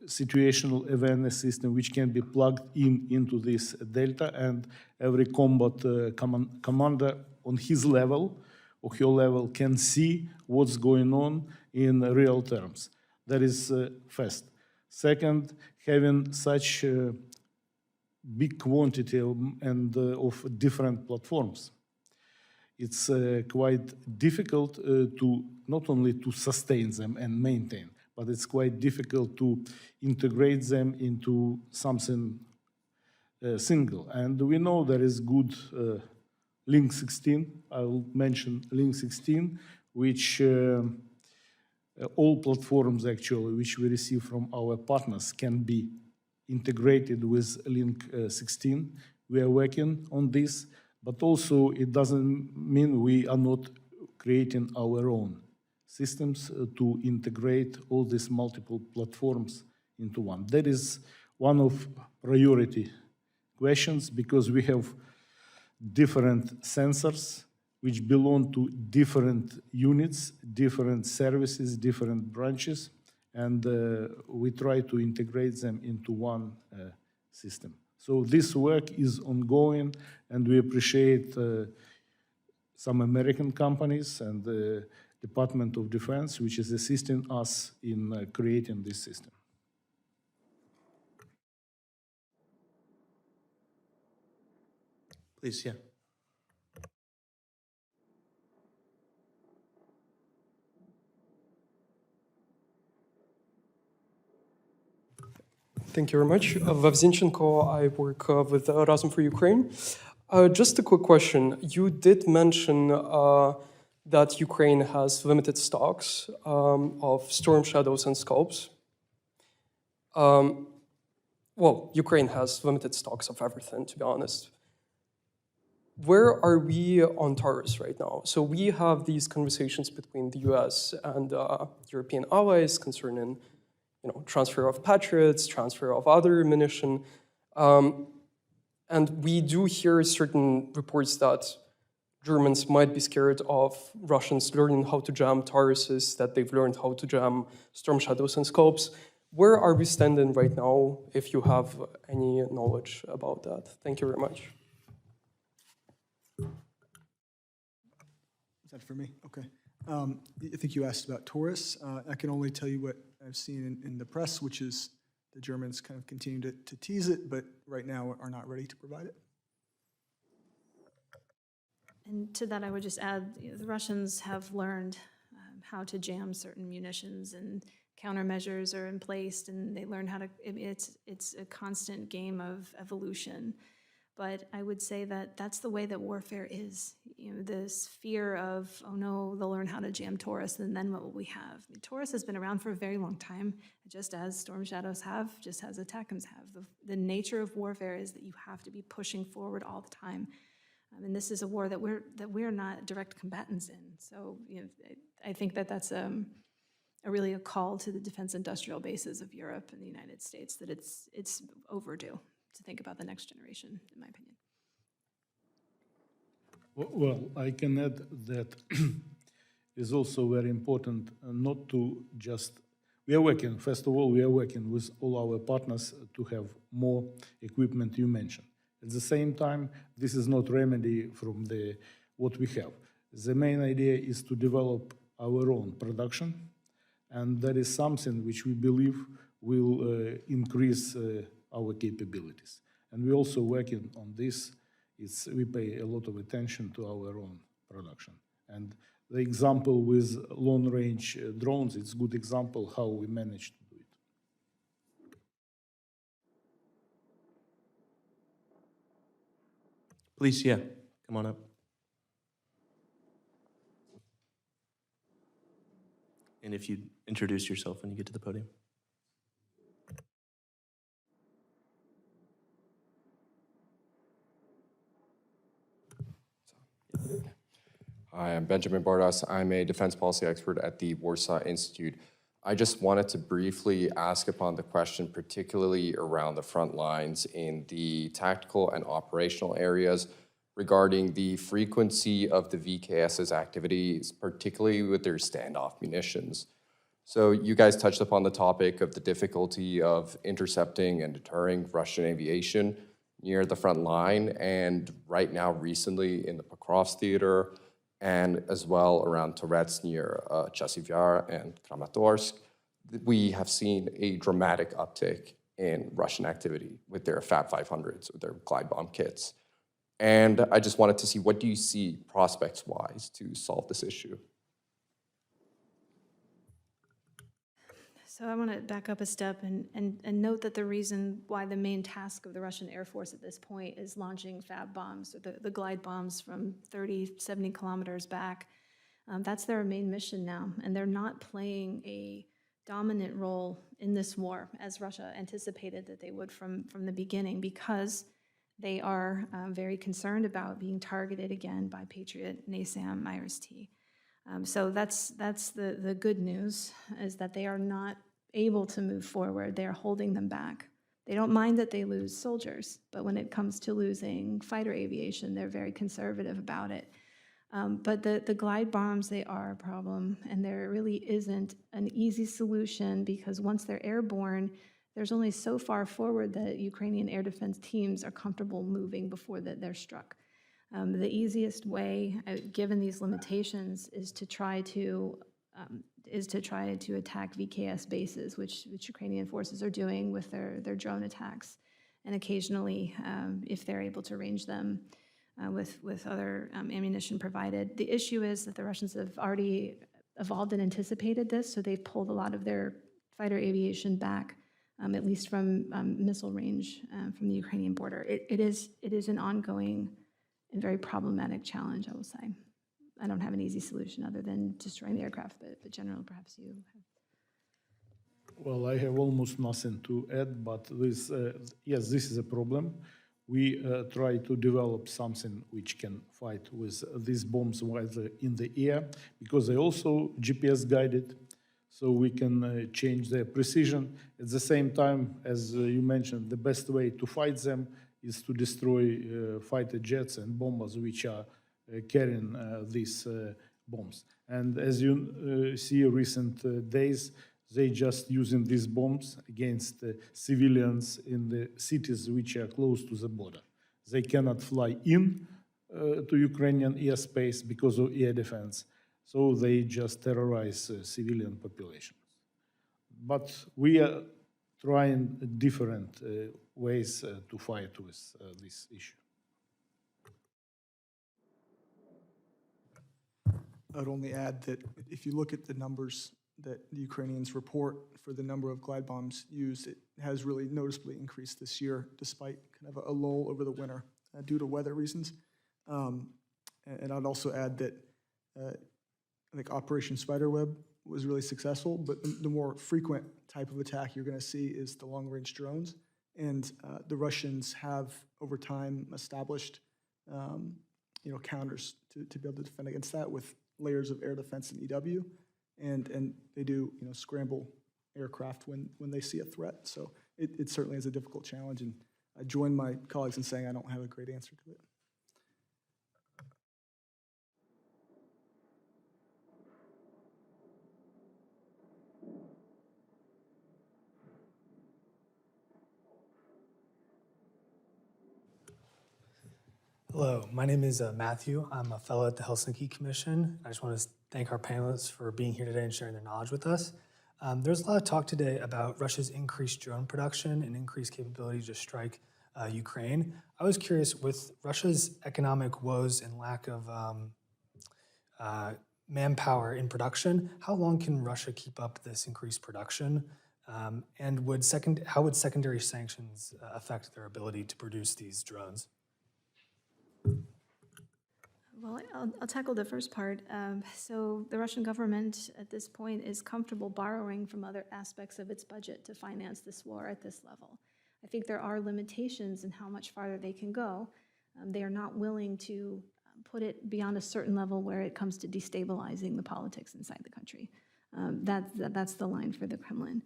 situational awareness system which can be plugged into this Delta, and every combat commander on his level or her level can see what's going on in real terms. That is first. Second, having such big quantity of different platforms, it's quite difficult to not only to sustain them and maintain, but it's quite difficult to integrate them into something single. And we know there is good Link 16. I will mention Link 16, which all platforms actually which we receive from our partners can be integrated with Link 16. We are working on this, but also it doesn't mean we are not creating our own systems to integrate all these multiple platforms into one. That is one of priority questions, because we have different sensors which belong to different units, different services, different branches, and we try to integrate them into one system. So this work is ongoing, and we appreciate some American companies and Department of Defense, which is assisting us in creating this system. Please, yeah. Thank you very much. Vavzinchenko, I work with Erasmus for Ukraine. Just a quick question. You did mention that Ukraine has limited stocks of Storm Shadows and Scopes. Well, Ukraine has limited stocks of everything, to be honest. Where are we on Taurus right now? So we have these conversations between the US and European allies concerning transfer of Patriots, transfer of other ammunition. And we do hear certain reports that Germans might be scared of Russians learning how to jam Tauruses, that they've learned how to jam Storm Shadows and Scopes. Where are we standing right now, if you have any knowledge about that? Thank you very much. Is that for me? Okay. I think you asked about Taurus. I can only tell you what I've seen in the press, which is the Germans kind of continue to tease it, but right now are not ready to provide it. And to that, I would just add, the Russians have learned how to jam certain munitions, and countermeasures are in place, and they learn how to, it's a constant game of evolution. But I would say that that's the way that warfare is. This fear of, oh no, they'll learn how to jam Taurus, and then what will we have? I mean, Taurus has been around for a very long time, just as Storm Shadows have, just as ATACMS have. The nature of warfare is that you have to be pushing forward all the time. And this is a war that we're not direct combatants in. So I think that that's really a call to the defense industrial bases of Europe and the United States, that it's overdue to think about the next generation, in my opinion. Well, I can add that it's also very important not to just, first of all, we are working with all our partners to have more equipment you mentioned. At the same time, this is not remedy from what we have. The main idea is to develop our own production, and that is something which we believe will increase our capabilities. And we're also working on this. We pay a lot of attention to our own production. And the example with long-range drones, it's a good example how we managed to do it. Please, yeah, come on up. And if you introduce yourself when you get to the podium. Hi, I'm Benjamin Bardas. I'm a defense policy expert at the Warsaw Institute. I just wanted to briefly ask upon the question, particularly around the front lines in the tactical and operational areas, regarding the frequency of the VKS's activities, particularly with their standoff munitions. So you guys touched upon the topic of the difficulty of intercepting and deterring Russian aviation near the front line, and right now recently in the Pokrovsk theater, and as well around turrets near Chasiv Yar and Kramatorsk, we have seen a dramatic uptick in Russian activity with their FAB 500s, with their glide bomb kits. And I just wanted to see, what do you see prospects-wise to solve this issue? So I want to back up a step and note that the reason why the main task of the Russian Air Force at this point is launching FAB bombs, or the glide bombs from 30, 70 kilometers back, that's their main mission now. And they're not playing a dominant role in this war, as Russia anticipated that they would from the beginning, because they are very concerned about being targeted again by Patriot, NASAM, IRIS-T. So that's the good news, is that they are not able to move forward. They are holding them back. They don't mind that they lose soldiers, but when it comes to losing fighter aviation, they're very conservative about it. But the glide bombs, they are a problem, and there really isn't an easy solution, because once they're airborne, there's only so far forward that Ukrainian air defense teams are comfortable moving before they're struck. The easiest way, given these limitations, is to try to attack VKS bases, which Ukrainian forces are doing with their drone attacks, and occasionally, if they're able to range them with other ammunition provided. The issue is that the Russians have already evolved and anticipated this, so they've pulled a lot of their fighter aviation back, at least from missile range from the Ukrainian border. It is an ongoing and very problematic challenge, I will say. I don't have an easy solution other than destroying the aircraft, but General, perhaps you have. Well, I have almost nothing to add, but this, yes, this is a problem. We try to develop something which can fight with these bombs while they're in the air, because they're also GPS guided, so we can change their precision. At the same time, as you mentioned, the best way to fight them is to destroy fighter jets and bombers which are carrying these bombs. And as you see, recent days, they just using these bombs against civilians in the cities which are close to the border. They cannot fly in to Ukrainian airspace because of air defense, so they just terrorize civilian populations. But we are trying different ways to fight with this issue. I'd only add that if you look at the numbers that the Ukrainians report for the number of glide bombs used, it has really noticeably increased this year, despite kind of a lull over the winter due to weather reasons. And I'd also add that I think Operation Spiderweb was really successful, but the more frequent type of attack you're going to see is the long-range drones. And the Russians have, over time, established counters to be able to defend against that with layers of air defense and EW, and they do scramble aircraft when they see a threat. So it certainly is a difficult challenge, and I join my colleagues in saying I don't have a great answer to it. Hello, my name is Matthew. I'm a fellow at the Helsinki Commission. I just want to thank our panelists for being here today and sharing their knowledge with us. There's a lot of talk today about Russia's increased drone production and increased capability to strike Ukraine. I was curious, with Russia's economic woes and lack of manpower in production, how long can Russia keep up this increased production? And how would secondary sanctions affect their ability to produce these drones? Well, I'll tackle the first part. So the Russian government at this point is comfortable borrowing from other aspects of its budget to finance this war at this level. I think there are limitations in how much farther they can go. They are not willing to put it beyond a certain level where it comes to destabilizing the politics inside the country. That's the line for the Kremlin.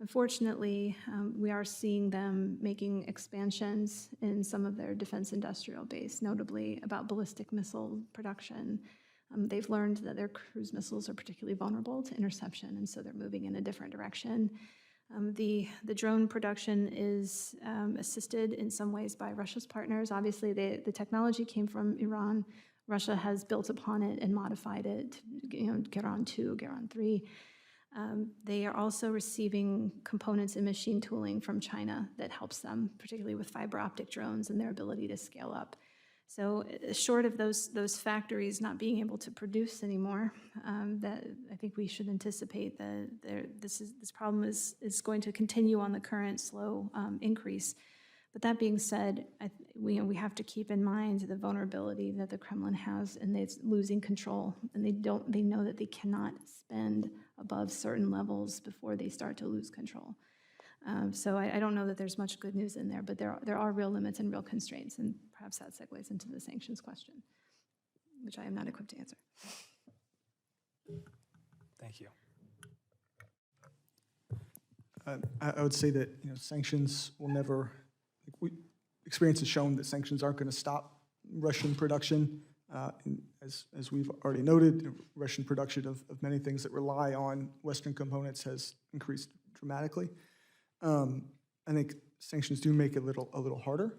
Unfortunately, we are seeing them making expansions in some of their defense industrial base, notably about ballistic missile production. They've learned that their cruise missiles are particularly vulnerable to interception, and so they're moving in a different direction. The drone production is assisted in some ways by Russia's partners. Obviously, the technology came from Iran. Russia has built upon it and modified it, Geran 2, Geran 3. They are also receiving components and machine tooling from China that helps them, particularly with fiber optic drones and their ability to scale up. So short of those factories not being able to produce anymore, that I think we should anticipate that this problem is going to continue on the current slow increase. But that being said, we have to keep in mind the vulnerability that the Kremlin has, and it's losing control. And they know that they cannot spend above certain levels before they start to lose control. So I don't know that there's much good news in there, but there are real limits and real constraints, and perhaps that segues into the sanctions question, which I am not equipped to answer. Thank you. I would say that sanctions will never. Experience has shown that sanctions aren't going to stop Russian production. And as we've already noted, Russian production of many things that rely on Western components has increased dramatically. I think sanctions do make it a little harder.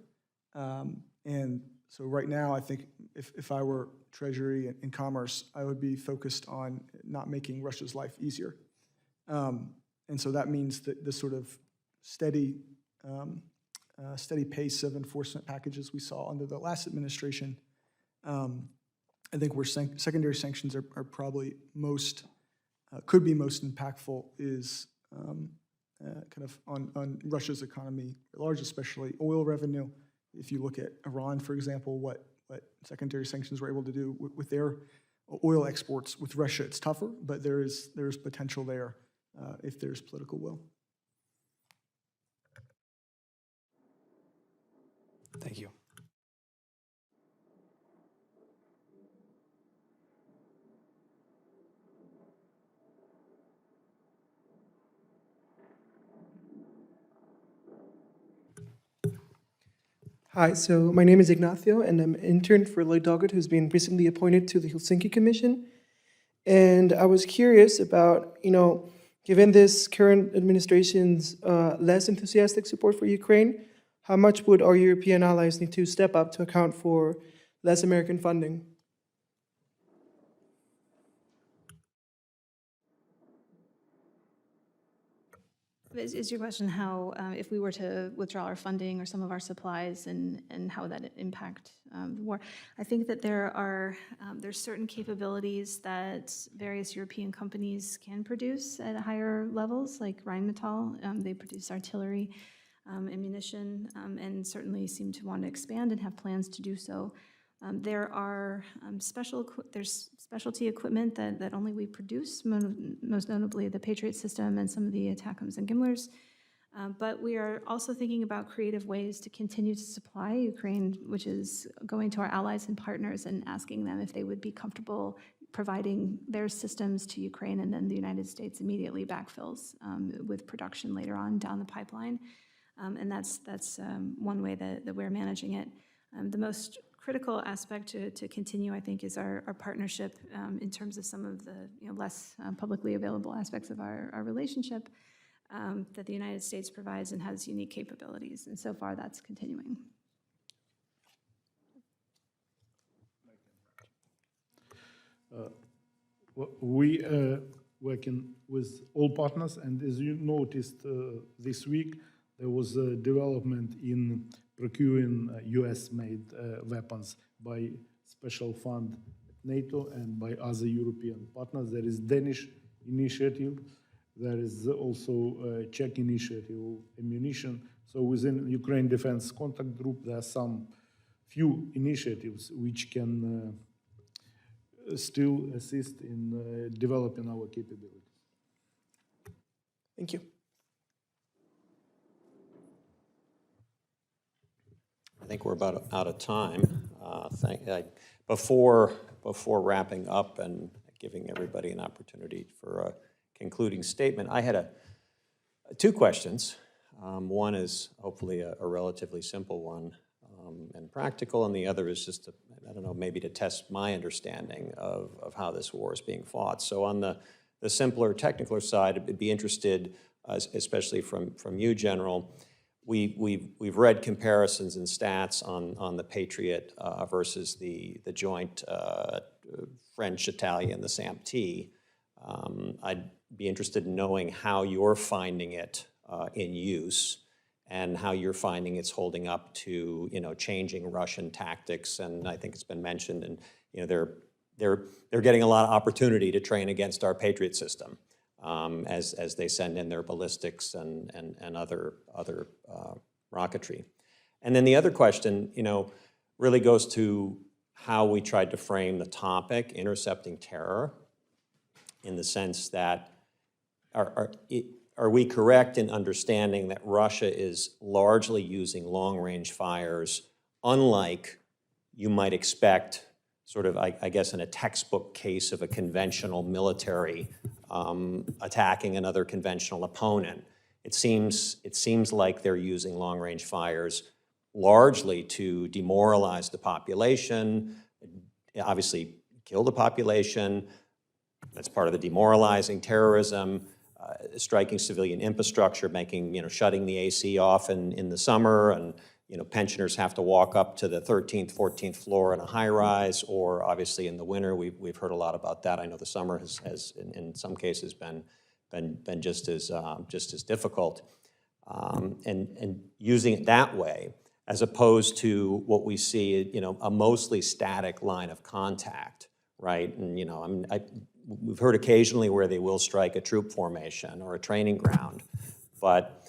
And So right now, I think if I were Treasury and Commerce, I would be focused on not making Russia's life easier. And so that means that the sort of steady pace of enforcement packages we saw under the last administration, I think where secondary sanctions are probably could be most impactful is kind of on Russia's economy at large, especially oil revenue. If you look at Iran, for example, what secondary sanctions were able to do with their oil exports. With Russia, it's tougher, but there is potential there if there's political will. Thank you. Hi, so my name is Ignacio, and I'm an intern for Lloyd Doggett, who's been recently appointed to the Helsinki Commission. And I was curious about, given this current administration's less enthusiastic support for Ukraine, how much would our European allies need to step up to account for less American funding? Is your question how, if we were to withdraw our funding or some of our supplies and how that impact the war? I think that there's certain capabilities that various European companies can produce at higher levels, like Rheinmetall. They produce artillery, ammunition, and certainly seem to want to expand and have plans to do so. There are there's specialty equipment that only we produce, most notably the Patriot system and some of the ATACMS and GIMLRs. But we are also thinking about creative ways to continue to supply Ukraine, which is going to our allies and partners and asking them if they would be comfortable providing their systems to Ukraine, and then the United States immediately backfills with production later on down the pipeline. And that's one way that we're managing it. The most critical aspect to continue, I think, is our partnership in terms of some of the less publicly available aspects of our relationship that the United States provides and has unique capabilities. And so far, that's continuing. We are working with all partners, and as you noticed this week, there was a development in procuring US-made weapons by special fund at NATO and by other European partners. There is Danish initiative. There is also a Czech initiative of ammunition. So within Ukraine Defense Contact Group, there are some few initiatives which can still assist in developing our capabilities. Thank you. I think we're about out of time. Before wrapping up and giving everybody an opportunity for a concluding statement, I had two questions. One is hopefully a relatively simple one and practical, and the other is just, I don't know, maybe to test my understanding of how this war is being fought. So on the simpler, technical side, I'd be interested, especially from you, General. We've read comparisons and stats on the Patriot versus the joint French-Italian, the SAMP-T. I'd be interested in knowing how you're finding it in use and how you're finding it's holding up to changing Russian tactics. And I think it's been mentioned, and they're getting a lot of opportunity to train against our Patriot system. As they send in their ballistics and other rocketry. And then the other question, really goes to how we tried to frame the topic, intercepting terror, in the sense that are we correct in understanding that Russia is largely using long-range fires, unlike you might expect, sort of, I guess, in a textbook case of a conventional military attacking another conventional opponent? It seems like they're using long-range fires largely to demoralize the population, obviously kill the population. That's part of the demoralizing terrorism, striking civilian infrastructure, shutting the AC off in the summer, and pensioners have to walk up to the 13th, 14th floor in a high-rise, or obviously in the winter, we've heard a lot about that. I know the summer has in some cases been just as difficult. And using it that way, as opposed to what we see, a mostly static line of contact, right? And we've heard occasionally where they will strike a troop formation or a training ground, but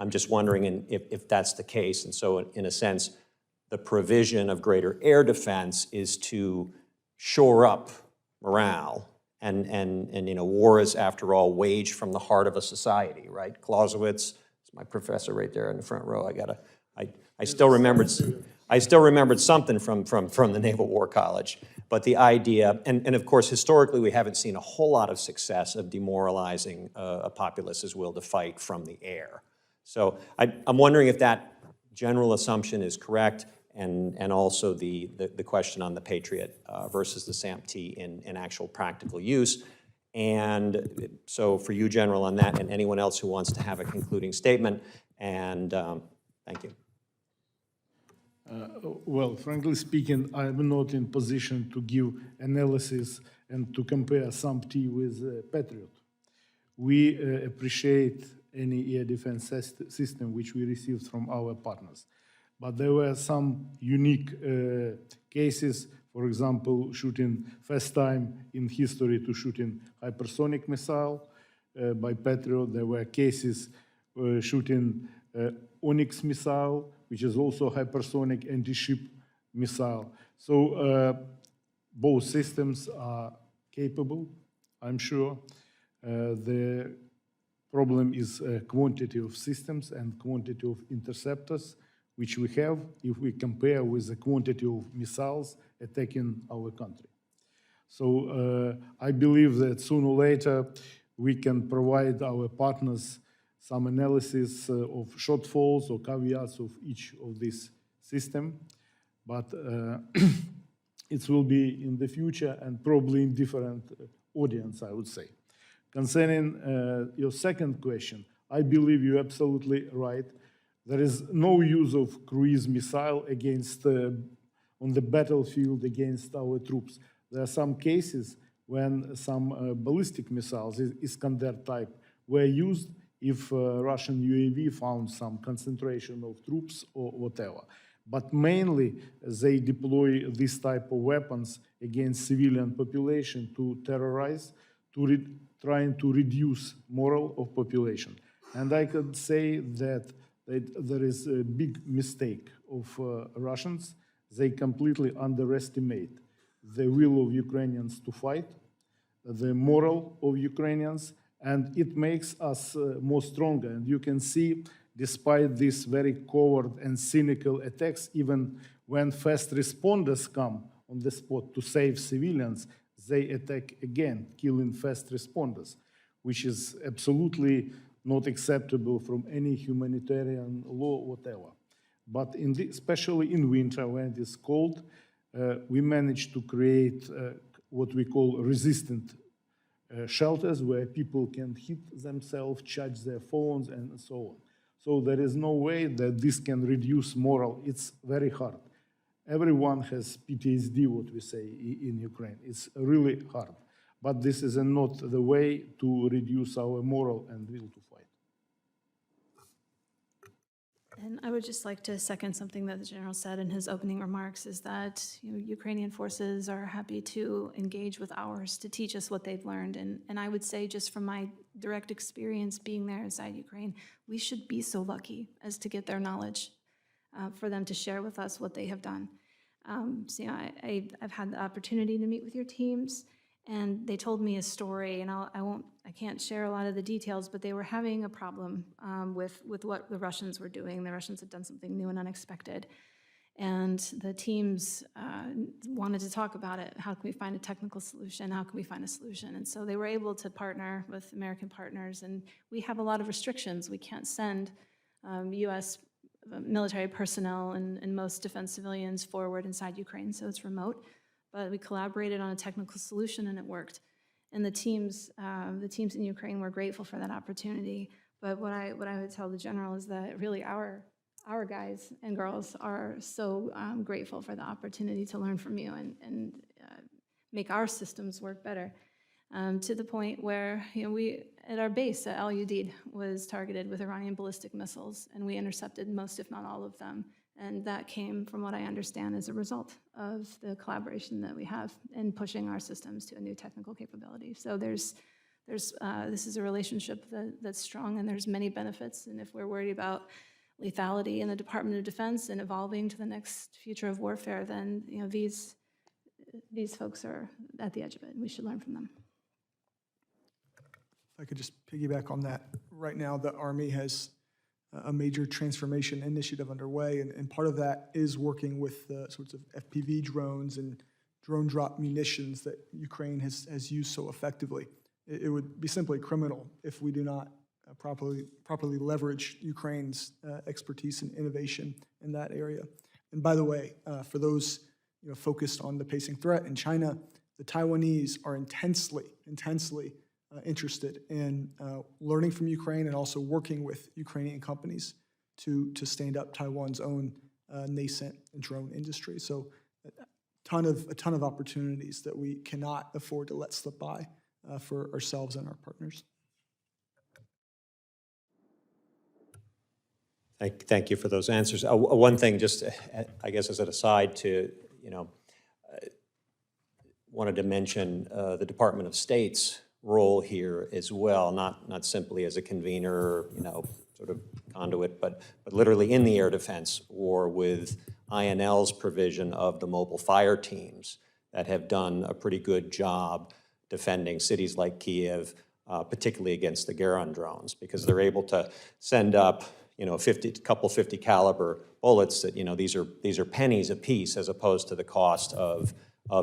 I'm just wondering if that's the case. And so in a sense, the provision of greater air defense is to shore up morale. And war is, after all, waged from the heart of a society, right? Clausewitz, it's my professor right there in the front row. I still remembered something from the Naval War College. But the idea, and of course, historically, we haven't seen a whole lot of success of demoralizing a populace's will to fight from the air. So I'm wondering if that general assumption is correct, and also the question on the Patriot versus the SAMP-T in actual practical use. And so for you, General, on that, and anyone else who wants to have a concluding statement, and thank you. Well, frankly speaking, I'm not in position to give analysis and to compare SAMP-T with Patriot. We appreciate any air defense system which we received from our partners. But there were some unique cases, for example, shooting first time in history to shooting hypersonic missile by Patriot. There were cases shooting Onyx missile, which is also hypersonic anti-ship missile. So both systems are capable, I'm sure. The problem is quantity of systems and quantity of interceptors, which we have if we compare with the quantity of missiles attacking our country. So I believe that sooner or later we can provide our partners some analysis of shortfalls or caveats of each of these systems, but it will be in the future and probably in different audience, I would say. Concerning your second question, I believe you're absolutely right. There is no use of cruise missile against on the battlefield against our troops. There are some cases when some ballistic missiles, Iskander type, were used if Russian UAV found some concentration of troops or whatever. But mainly, they deploy this type of weapons against civilian population to terrorize, trying to reduce morale of population. And I could say that there is a big mistake of Russians. They completely underestimate the will of Ukrainians to fight, the morale of Ukrainians, and it makes us more stronger. And you can see, despite these very coward and cynical attacks, even when fast responders come on the spot to save civilians, they attack again, killing fast responders, which is absolutely not acceptable from any humanitarian law, whatever. But especially in winter, when it is cold, we managed to create what we call resistant shelters where people can heat themselves, charge their phones, and so on. So there is no way that this can reduce morale. It's very hard. Everyone has PTSD, what we say in Ukraine. It's really hard. But this is not the way to reduce our morale and will to fight. And I would just like to second something that the general said in his opening remarks, is that Ukrainian forces are happy to engage with ours to teach us what they've learned. And I would say, just from my direct experience being there inside Ukraine, we should be so lucky as to get their knowledge for them to share with us what they have done. So I've had the opportunity to meet with your teams, and they told me a story, and I can't share a lot of the details, but they were having a problem with what the Russians were doing. The Russians had done something new and unexpected, and the teams wanted to talk about it. How can we find a technical solution? How can we find a solution? And so they were able to partner with American partners, and we have a lot of restrictions. We can't send U.S. military personnel and most defense civilians forward inside Ukraine, so it's remote. But we collaborated on a technical solution, and it worked. And the teams in Ukraine were grateful for that opportunity. But what I would tell the general is that really our our guys and girls are so grateful for the opportunity to learn from you and make our systems work better. To the point where, we, at our base at Al Udeid, was targeted with Iranian ballistic missiles, and we intercepted most, if not all of them. And that came, from what I understand, as a result of the collaboration that we have in pushing our systems to a new technical capability. So this is a relationship that's strong, and there's many benefits. And if we're worried about lethality in the Department of Defense and evolving to the next future of warfare, then these folks are at the edge of it, and we should learn from them. If I could just piggyback on that. Right now, the Army has a major transformation initiative underway, and part of that is working with the sorts of FPV drones and drone drop munitions that Ukraine has used so effectively. It would be simply criminal if we do not properly leverage Ukraine's expertise and innovation in that area. And by the way, for those focused on the pacing threat in China, the Taiwanese are intensely interested in learning from Ukraine and also working with Ukrainian companies to stand up Taiwan's own nascent drone industry. So a ton of opportunities that we cannot afford to let slip by for ourselves and our partners. Thank you for those answers. One thing, just I guess as an aside to, wanted to mention the Department of State's role here as well, not simply as a convener, sort of conduit, but literally in the air defense war with INL's provision of the mobile fire teams that have done a pretty good job defending cities like Kiev, particularly against the Garon drones, because they're able to send up, 50 caliber bullets that, these are pennies a piece as opposed to the cost of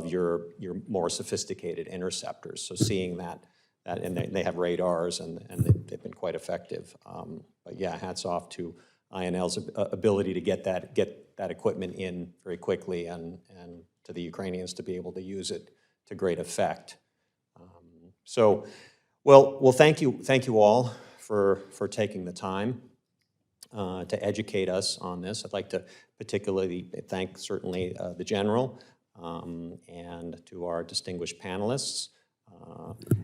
your more sophisticated interceptors. So seeing that and they have radars and they've been quite effective. But yeah, hats off to INL's ability to get that equipment in very quickly and to the Ukrainians to be able to use it to great effect. Well, thank you all for taking the time to educate us on this. I'd like to particularly thank certainly the General and to our distinguished panelists,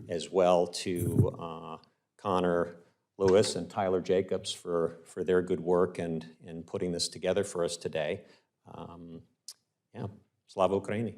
as well to Connor Lewis and Tyler Jacobs for their good work and putting this together for us today. Slava Ukraini.